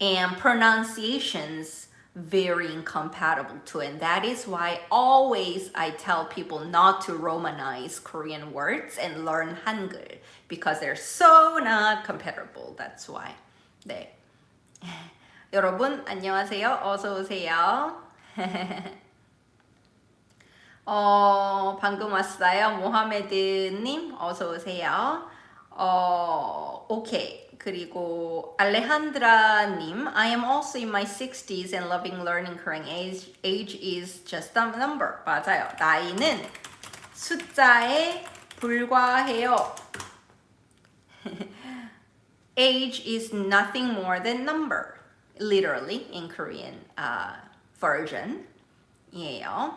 Speaker 1: and pronunciations very incompatible too. And that is why always I tell people not to Romanize Korean words and learn Hangul because they're so not compatible. That's why. 네. 여러분 안녕하세요. 어서 오세요. 방금 왔어요. 모하메드님 어서 오세요. 오케이. 그리고 알레한드라님, I am also in my 60s and loving learning Korean. Age is just a number. 맞아요. 나이는 숫자에 불과해요. Age is nothing more than number. Literally in Korean version. 이에요.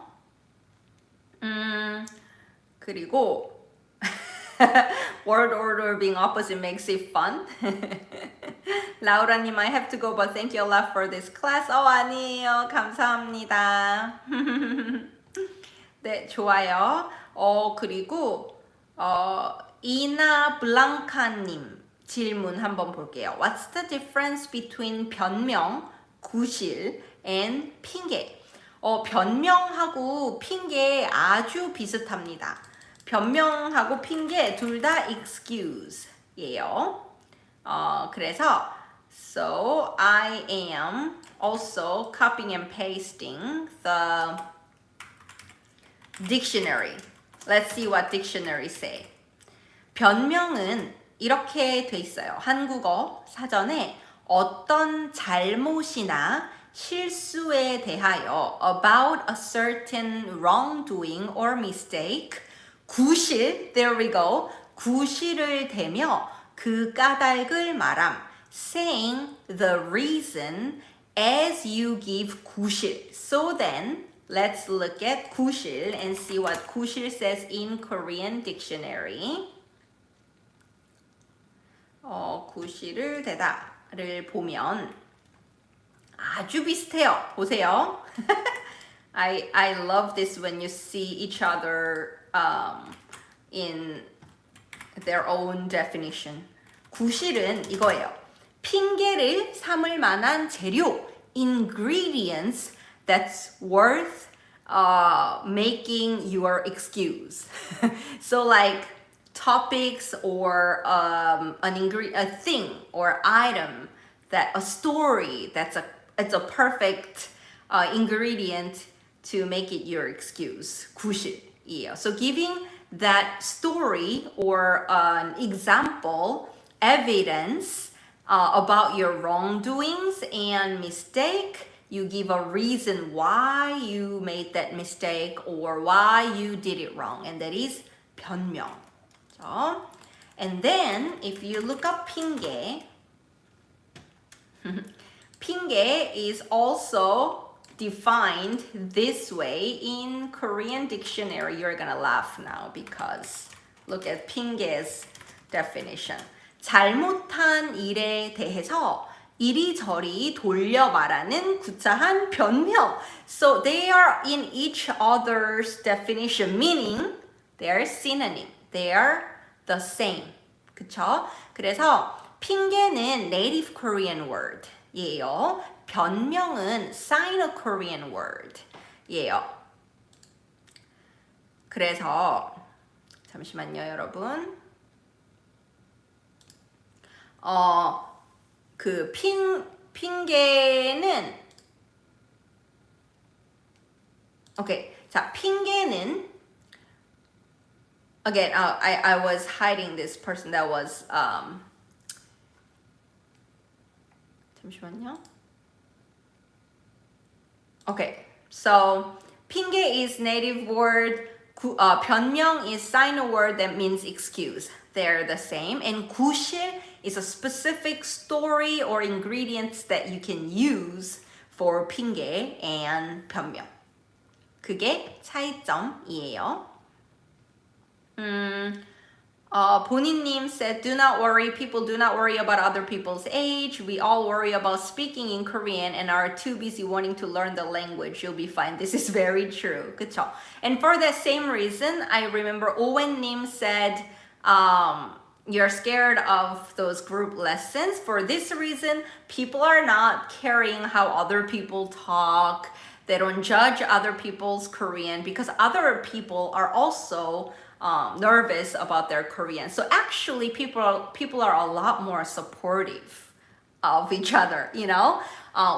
Speaker 1: 그리고 word order being opposite makes it fun. 라우라님, I have to go, but thank you a lot for this class. 아니에요. 감사합니다. 네, 좋아요. 그리고 이나 블랑카님 질문 한번 볼게요. What's the difference between 변명, 구실, and 핑계? 변명하고 핑계 아주 비슷합니다. 변명하고 핑계 둘 다 excuse예요. 그래서 so I am also copying and pasting the dictionary. Let's see what dictionary say. 변명은 이렇게 돼 있어요. 한국어 사전에 어떤 잘못이나 실수에 대하여 about a certain wrongdoing or mistake 구실, there we go. 구실을 대며 그 까닭을 말함. Saying the reason as you give 구실. So then, let's look at 구실 and see what 구실 says in Korean dictionary. 구실을 대다를 보면 아주 비슷해요. 보세요. I love this when you see each other in their own definition. 구실은 이거예요. 핑계를 삼을 만한 재료, ingredients that's worth making your excuse. So like topics or a thing or item that a story it's a perfect ingredient to make it your excuse. 구실이에요. So giving that story or an example, evidence about your wrongdoings and mistake, you give a reason why you made that mistake or why you did it wrong, and that is 변명. So, and then if you look up 핑계, 핑계 is also defined this way in Korean dictionary. You're gonna laugh now because look at 핑계's definition. 잘못한 일에 대해서 이리저리 돌려 말하는 구차한 변명. So they are in each other's definition, meaning they are synonym. They are the same. 그쵸? 그래서 핑계는 native Korean word이에요. 변명은 Sino-Korean word이에요. 그래서 잠시만요, 여러분. 그 핑계는 오케이. 자, 핑계는 again, I was hiding this person that was 잠시만요. Okay, so 핑계 is native word. 변명 is Sino word that means excuse. They're the same. And 구실 is a specific story or ingredients that you can use for 핑계 and 변명. 그게 차이점이에요. 본인님 said, do not worry, people do not worry about other people's age. We all worry about speaking in Korean and are too busy wanting to learn the language. You'll be fine. This is very true. 그쵸? And for that same reason, I remember 오웬님 said, you're scared of those group lessons. For this reason, people are not caring how other people talk. They don't judge other people's Korean because other people are also nervous about their Korean. So actually, people are a lot more supportive of each other, you know?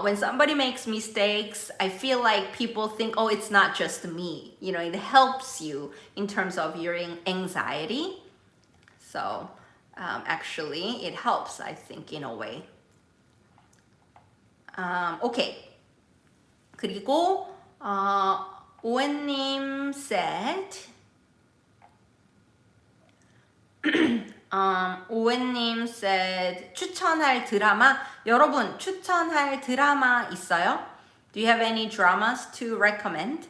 Speaker 1: When somebody makes mistakes, I feel like people think, oh, it's not just me. You know, it helps you in terms of your anxiety. So actually, it helps, I think, in a way. Okay. 그리고 오웬님 said, 오웬님 said 추천할 드라마. 여러분 추천할 드라마 있어요? Do you have any dramas to recommend?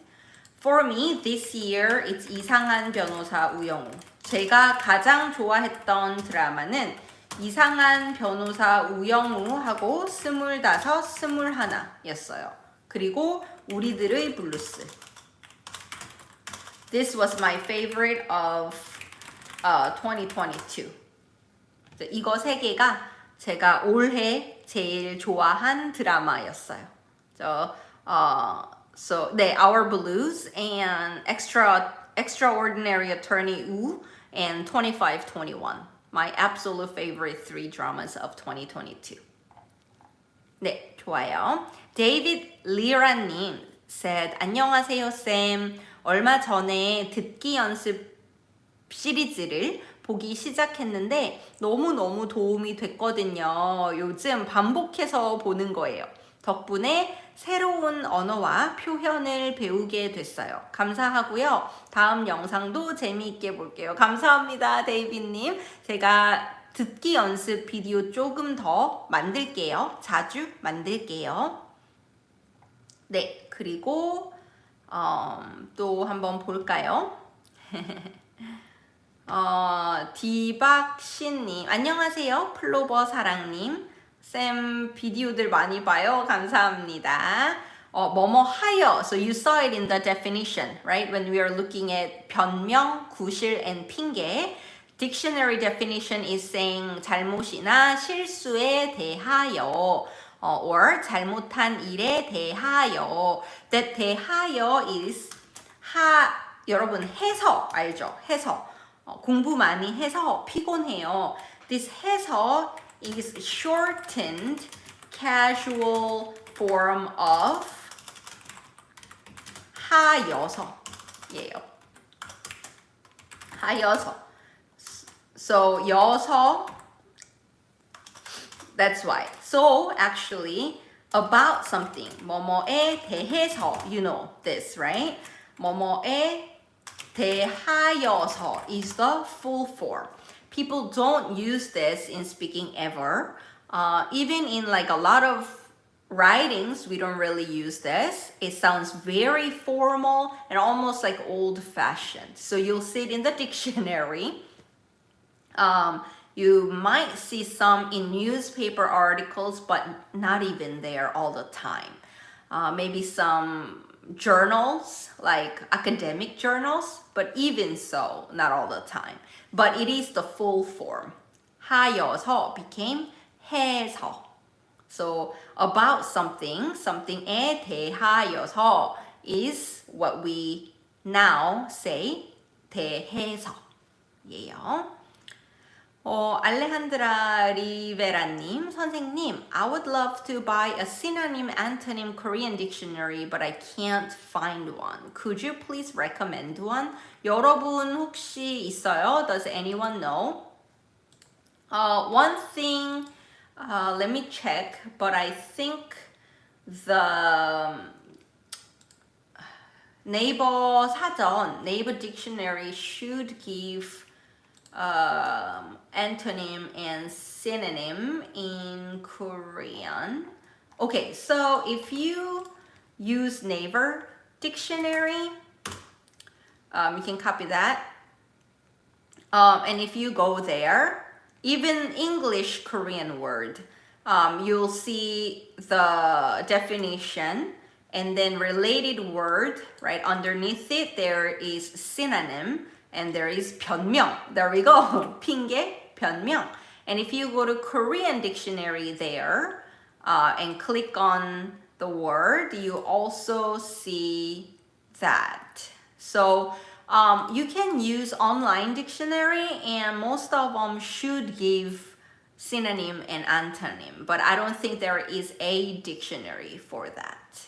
Speaker 1: For me, this year, it's 이상한 변호사 우영우. 제가 가장 좋아했던 드라마는 이상한 변호사 우영우하고 25, 21였어요. 그리고 우리들의 블루스. This was my favorite of 2022. 이거 세 개가 제가 올해 제일 좋아한 드라마였어요. So 네, Our Blues and Extraordinary Attorney Woo and 2521. My absolute favorite 3 dramas of 2022. 네, 좋아요. David Lira님 said, 안녕하세요, 쌤. 얼마 전에 듣기 연습 시리즈를 보기 시작했는데 너무너무 도움이 됐거든요. 요즘 반복해서 보는 거예요. 덕분에 새로운 언어와 표현을 배우게 됐어요. 감사하고요. 다음 영상도 재미있게 볼게요. 감사합니다, 데이비님. 제가 듣기 연습 비디오 조금 더 만들게요. 자주 만들게요. 네, 그리고 또 한번 볼까요? 디박신님 안녕하세요. 플로버 사랑님 쌤 비디오들 많이 봐요. 감사합니다. 뭐뭐 하여. So you saw it in the definition, right? When we are looking at 변명, 구실, and 핑계. dictionary definition is saying 잘못이나 실수에 대하여 or 잘못한 일에 대하여. That 대하여 is 여러분 해서 알죠? 해서 공부 많이 해서 피곤해요. This 해서 is shortened casual form of 하여서예요. 하여서. So 여서. That's why. So actually about something 뭐뭐에 대해서 you know this, right? 뭐뭐에 대하여서 is the full form. People don't use this in speaking ever. Even in like a lot of writings, we don't really use this. It sounds very formal and almost like old-fashioned. So you'll see it in the dictionary. You might see some in newspaper articles, but not even there all the time. Maybe some journals, like academic journals, but even so, not all the time. But it is the full form. 하여서 became 해서. So about something, something에 대하여서 is what we now say 대해서예요. 알레한드라 리베라님, 선생님, I would love to buy a synonym antonym Korean dictionary, but I can't find one. Could you please recommend one? 여러분 혹시 있어요? Does anyone know? One thing, let me check, but I think the Naver 사전, Naver dictionary should give antonym and synonym in Korean. Okay, so if you use Naver dictionary, you can copy that. And if you go there, even English Korean word, you'll see the definition and then related word, right? Underneath it, there is synonym. And there is 변명. There we go. 핑계, 변명. And if you go to Korean dictionary there and click on the word, you also see that. So you can use online dictionary and most of them should give synonym and antonym. But I don't think there is a dictionary for that.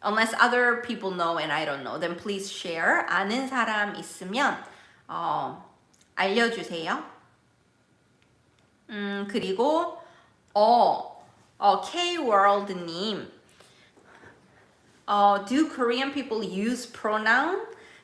Speaker 1: Unless other people know and I don't know, then please share. 아는 사람 있으면 알려주세요. 그리고 K-World님, do Korean people use pronoun?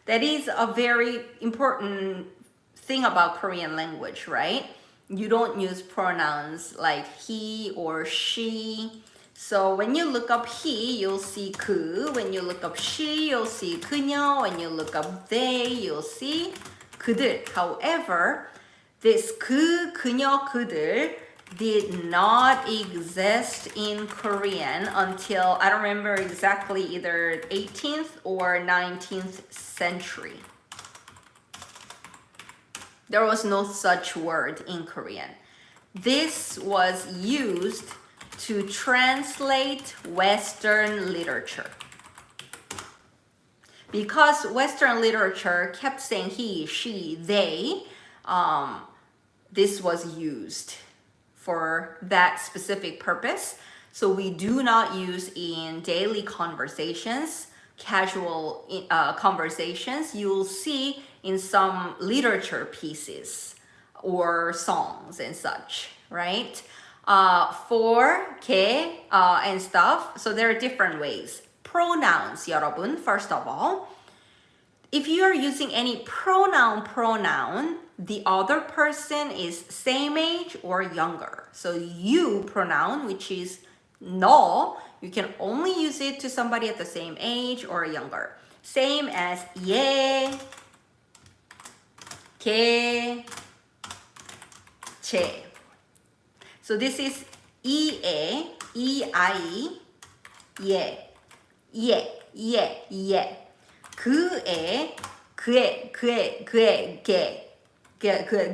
Speaker 1: That is a very important thing about Korean language, right? You don't use pronouns like he or she. So when you look up he, you'll see 그. When you look up she, you'll see 그녀. When you look up they, you'll see 그들. However, this 그, 그녀, 그들 did not exist in Korean until, I don't remember exactly, either 18th or 19th century. There was no such word in Korean. This was used to translate Western literature. Because Western literature kept saying he, she, they, this was used for that specific purpose. So we do not use in daily conversations, casual conversations. You'll see in some literature pieces or songs and such, right? For, 개, and stuff. So there are different ways. Pronouns, 여러분, first of all. If you are using any pronoun, the other person is same age or younger. So you pronoun, which is 너, you can only use it to somebody at the same age or younger. Same as 얘, 걔, 쟤. So this is 이에, 이아이, 얘, 얘. 그애, 걔. 저의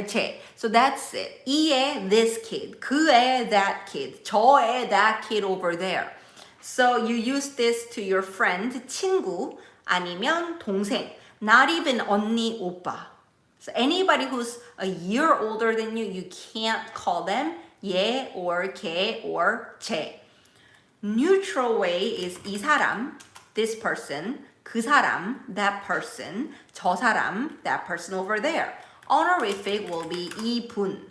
Speaker 1: 제. So that's it. 이의 this kid, 그의 that kid, 저의 that kid over there. So you use this to your friend, 친구, 아니면 동생. Not even 언니, 오빠. So anybody who's a year older than you, you can't call them 얘 or 걔 or 쟤. Neutral way is 이 사람, this person, 그 사람, that person, 저 사람, that person over there. Honorific will be 이분.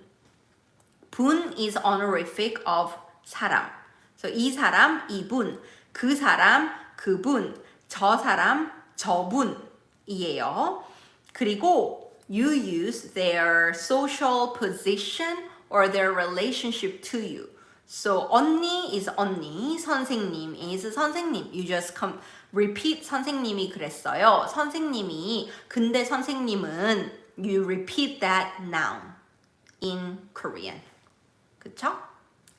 Speaker 1: 분 is honorific of 사람. So 이 사람, 이분, 그 사람, 그분, 저 사람, 저분이에요. 그리고 you use their social position or their relationship to you. So 언니 is 언니, 선생님 is 선생님. You just repeat 선생님이 그랬어요. 선생님이, 근데 선생님은 you repeat that noun in Korean. 그쵸?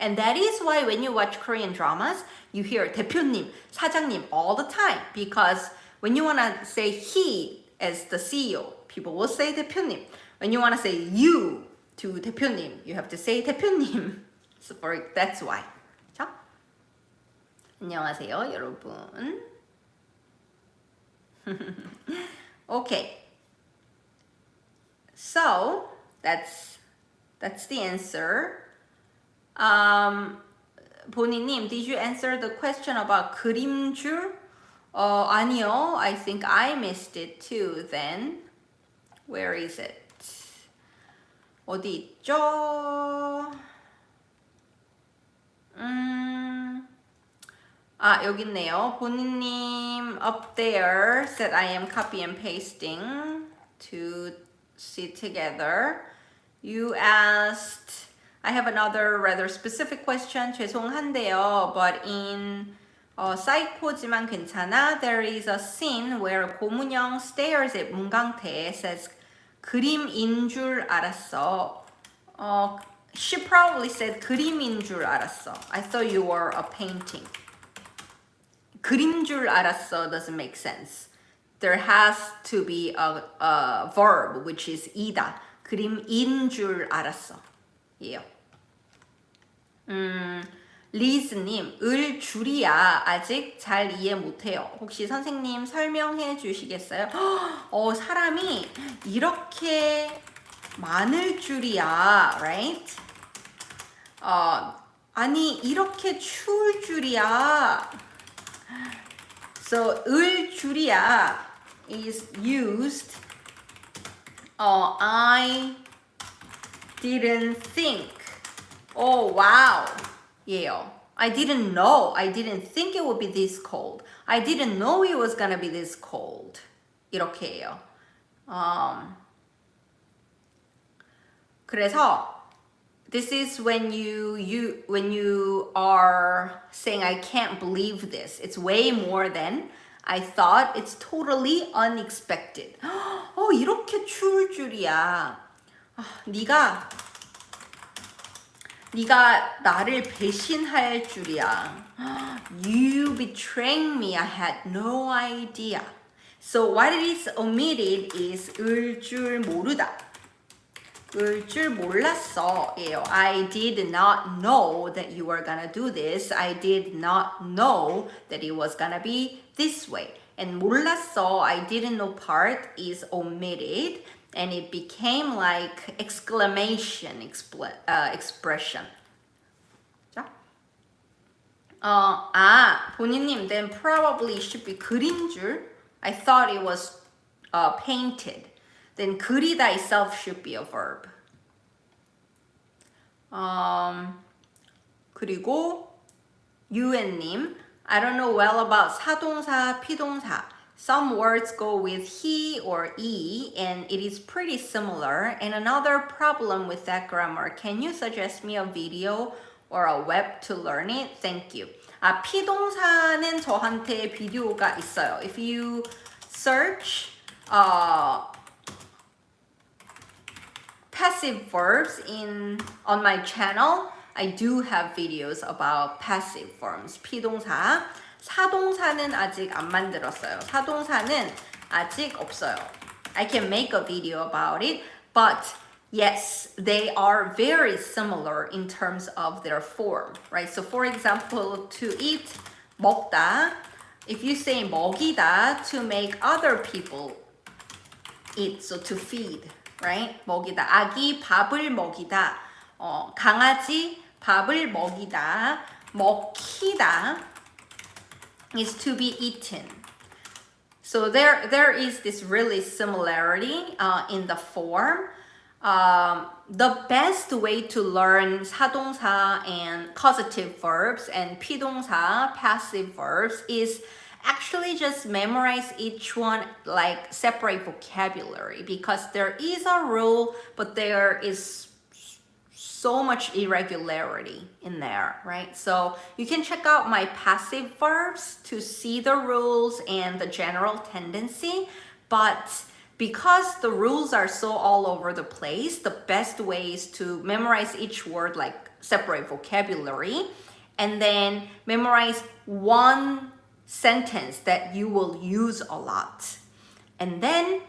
Speaker 1: And that is why when you watch Korean dramas, you hear 대표님, 사장님 all the time. Because when you want to say he as the CEO, people will say 대표님. When you want to say you to 대표님, you have to say 대표님. So that's why. 그쵸? 안녕하세요, 여러분. Okay. So that's the answer. 보니님, did you answer the question about 그림줄? 아니요. I think I missed it too then. Where is it? 어디 있죠? 여기 있네요. 보니님 up there said I am copy and pasting to see together. You asked, I have another rather specific question. 죄송한데요. But in psycho지만 괜찮아. There is a scene where 고문영 stares at 문강태 says 그림인 줄 알았어. She probably said 그림인 줄 알았어. I thought you were a painting. 그림 줄 알았어 doesn't make sense. There has to be a verb which is 이다. 그림인 줄 알았어. 예요. 리즈님, 을 줄이야. 아직 잘 이해 못해요. 혹시 선생님 설명해 주시겠어요? 사람이 이렇게 많을 줄이야, right? 아니 이렇게 추울 줄이야. So 을 줄이야 is used. I didn't think. Oh wow. Yeah. I didn't know. I didn't think it would be this cold. I didn't know it was gonna be this cold. 이렇게 해요. 그래서 this is when you are saying I can't believe this. It's way more than I thought. It's totally unexpected. 이렇게 추울 줄이야. 네가 나를 배신할 줄이야. You betraying me. I had no idea. So what it is omitted is 을 줄 모르다. 을 줄 몰랐어. 예요. I did not know that you were gonna do this. I did not know that it was gonna be this way. And 몰랐어, I didn't know part is omitted. And it became like exclamation expression. 자, 본인님, then probably should be 그린 줄. I thought it was painted. Then 그리다 itself should be a verb. 그리고 유엔님, I don't know well about 사동사, 피동사. Some words go with he or e, and it is pretty similar. And another problem with that grammar, can you suggest me a video or a web to learn it? Thank you. 피동사는 저한테 비디오가 있어요. If you search passive verbs on my channel, I do have videos about passive forms. 피동사. 사동사는 아직 안 만들었어요. 사동사는 아직 없어요. I can make a video about it, but yes, they are very similar in terms of their form, right? So for example, to eat, 먹다. If you say 먹이다, to make other people eat, so to feed, right? 먹이다. 아기 밥을 먹이다. 강아지 밥을 먹이다. 먹히다 is to be eaten. So there is this really similarity in the form. The best way to learn 사동사 and causative verbs and 피동사 passive verbs is actually just memorize each one like separate vocabulary, because there is a rule, but there is so much irregularity in there, right? So you can check out my passive verbs to see the rules and the general tendency, but because the rules are so all over the place, the best way is to memorize each word like separate vocabulary, and then memorize one sentence that you will use a lot, and then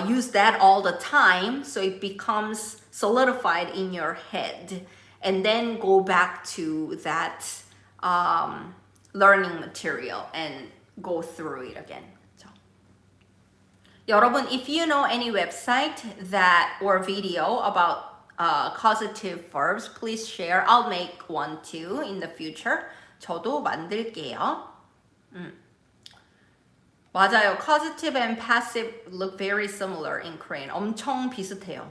Speaker 1: use that all the time so it becomes solidified in your head, and then go back to that learning material and go through it again. So, 여러분, if you know any website that or video about causative verbs, please share. I'll make one too in the future. 저도 만들게요. 맞아요. Causative and passive look very similar in Korean. 엄청 비슷해요.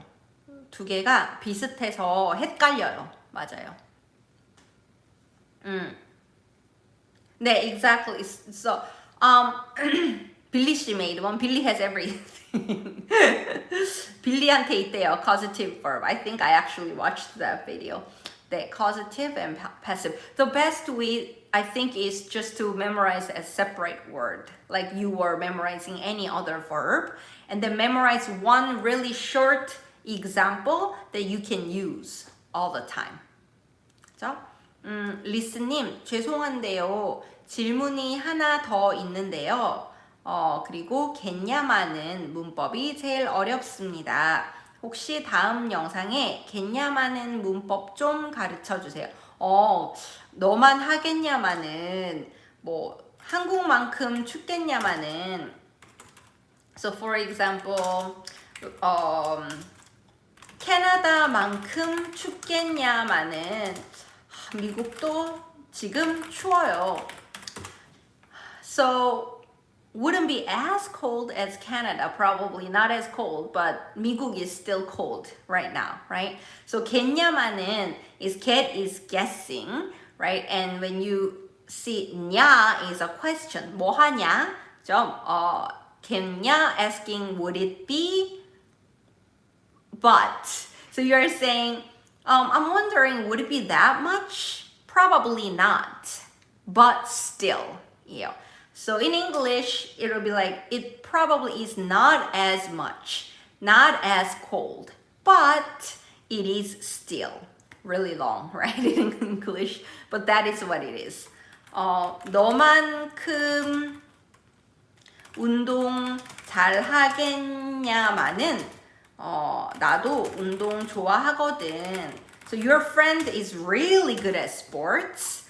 Speaker 1: 두 개가 비슷해서 헷갈려요. 맞아요. 네, exactly. So, 빌리 씨 made one. Billy has everything. 빌리한테 있대요. Causative verb. I think I actually watched that video. 네, causative and passive. The best way, I think, is just to memorize a separate word, like you were memorizing any other verb, and then memorize one really short example that you can use all the time. 그죠? 리스님, 죄송한데요. 질문이 하나 더 있는데요. 그리고 겠냐마는 문법이 제일 어렵습니다. 혹시 다음 영상에 겠냐마는 문법 좀 가르쳐 주세요. 너만 하겠냐마는 뭐 한국만큼 춥겠냐마는, so for example, 캐나다만큼 춥겠냐마는 미국도 지금 추워요. So wouldn't be as cold as Canada, probably not as cold, but 미국 is still cold right now, right? So 겠냐마는 is get is guessing, right? And when you see 냐 is a question, 뭐 하냐? 좀 겠냐 asking would it be? But so you're saying, I'm wondering, would it be that much? Probably not, but still, yeah. So in English, it'll be like, it probably is not as much, not as cold, but it is still really long, right? In English, but that is what it is. 너만큼 운동 잘 하겠냐마는 나도 운동 좋아하거든. So your friend is really good at sports.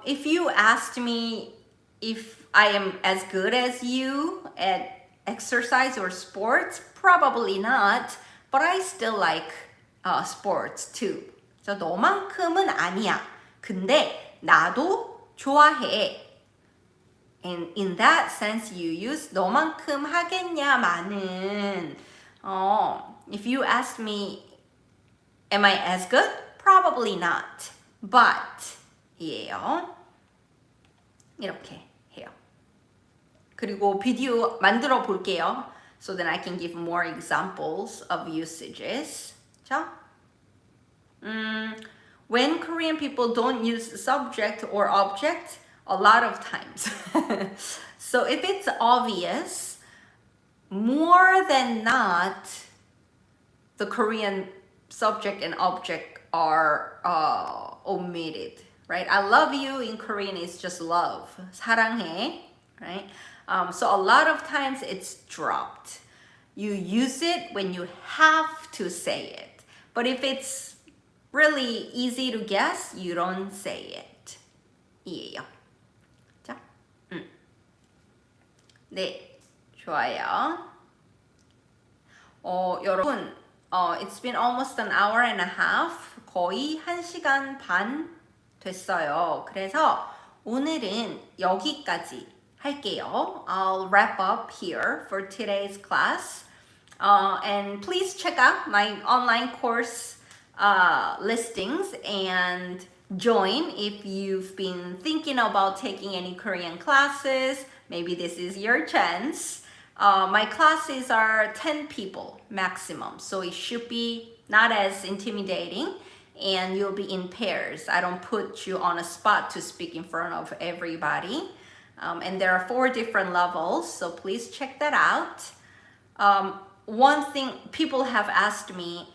Speaker 1: If you asked me if I am as good as you at exercise or sports, probably not, but I still like sports too. So 너만큼은 아니야. 근데 나도 좋아해. And in that sense, you use 너만큼 하겠냐마는. If you ask me, am I as good? Probably not. But 예요. 이렇게 해요. 그리고 비디오 만들어 볼게요. So then I can give more examples of usages. 자, when Korean people don't use subject or object, a lot of times. So if it's obvious, more than not, the Korean subject and object are omitted, right? I love you in Korean is just love, 사랑해, right? So a lot of times it's dropped. You use it when you have to say it. But if it's really easy to guess, you don't say it. 이에요. 자, 네, 좋아요. 여러분, it's been almost an hour and a half. 거의 1시간 반 됐어요. 그래서 오늘은 여기까지 할게요. I'll wrap up here for today's class. And please check out my online course listings and join if you've been thinking about taking any Korean classes. Maybe this is your chance. My classes are 10 people maximum, so it should be not as intimidating, and you'll be in pairs. I don't put you on a spot to speak in front of everybody. And there are 4 different levels, so please check that out. One thing people have asked me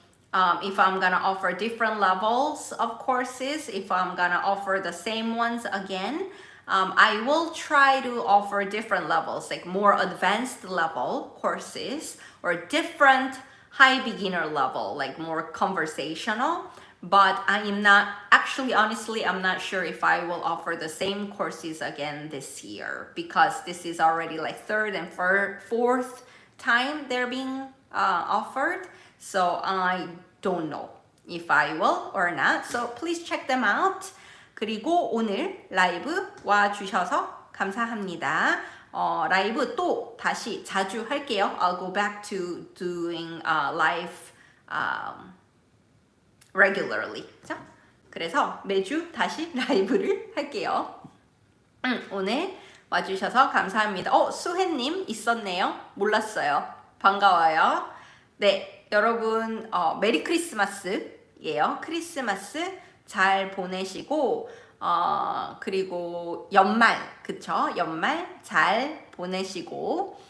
Speaker 1: if I'm gonna offer different levels of courses, if I'm gonna offer the same ones again. I will try to offer different levels, like more advanced level courses or different high beginner level, like more conversational. But I am not, actually, honestly, I'm not sure if I will offer the same courses again this year, because this is already like 3rd and 4th time they're being offered. So I don't know if I will or not. So please check them out. 그리고 오늘 라이브 와주셔서 감사합니다. 라이브 또 다시 자주 할게요. I'll go back to doing live regularly. 자, 그래서 매주 다시 라이브를 할게요. 오늘 와주셔서 감사합니다. 수혜님 있었네요. 몰랐어요. 반가워요. 네, 여러분 메리 크리스마스예요. 크리스마스 잘 보내시고 그리고 연말, 그쵸? 연말 잘 보내시고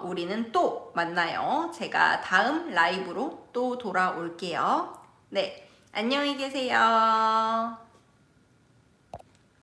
Speaker 1: 우리는 또 만나요. 제가 다음 라이브로 또 돌아올게요. 네, 안녕히 계세요.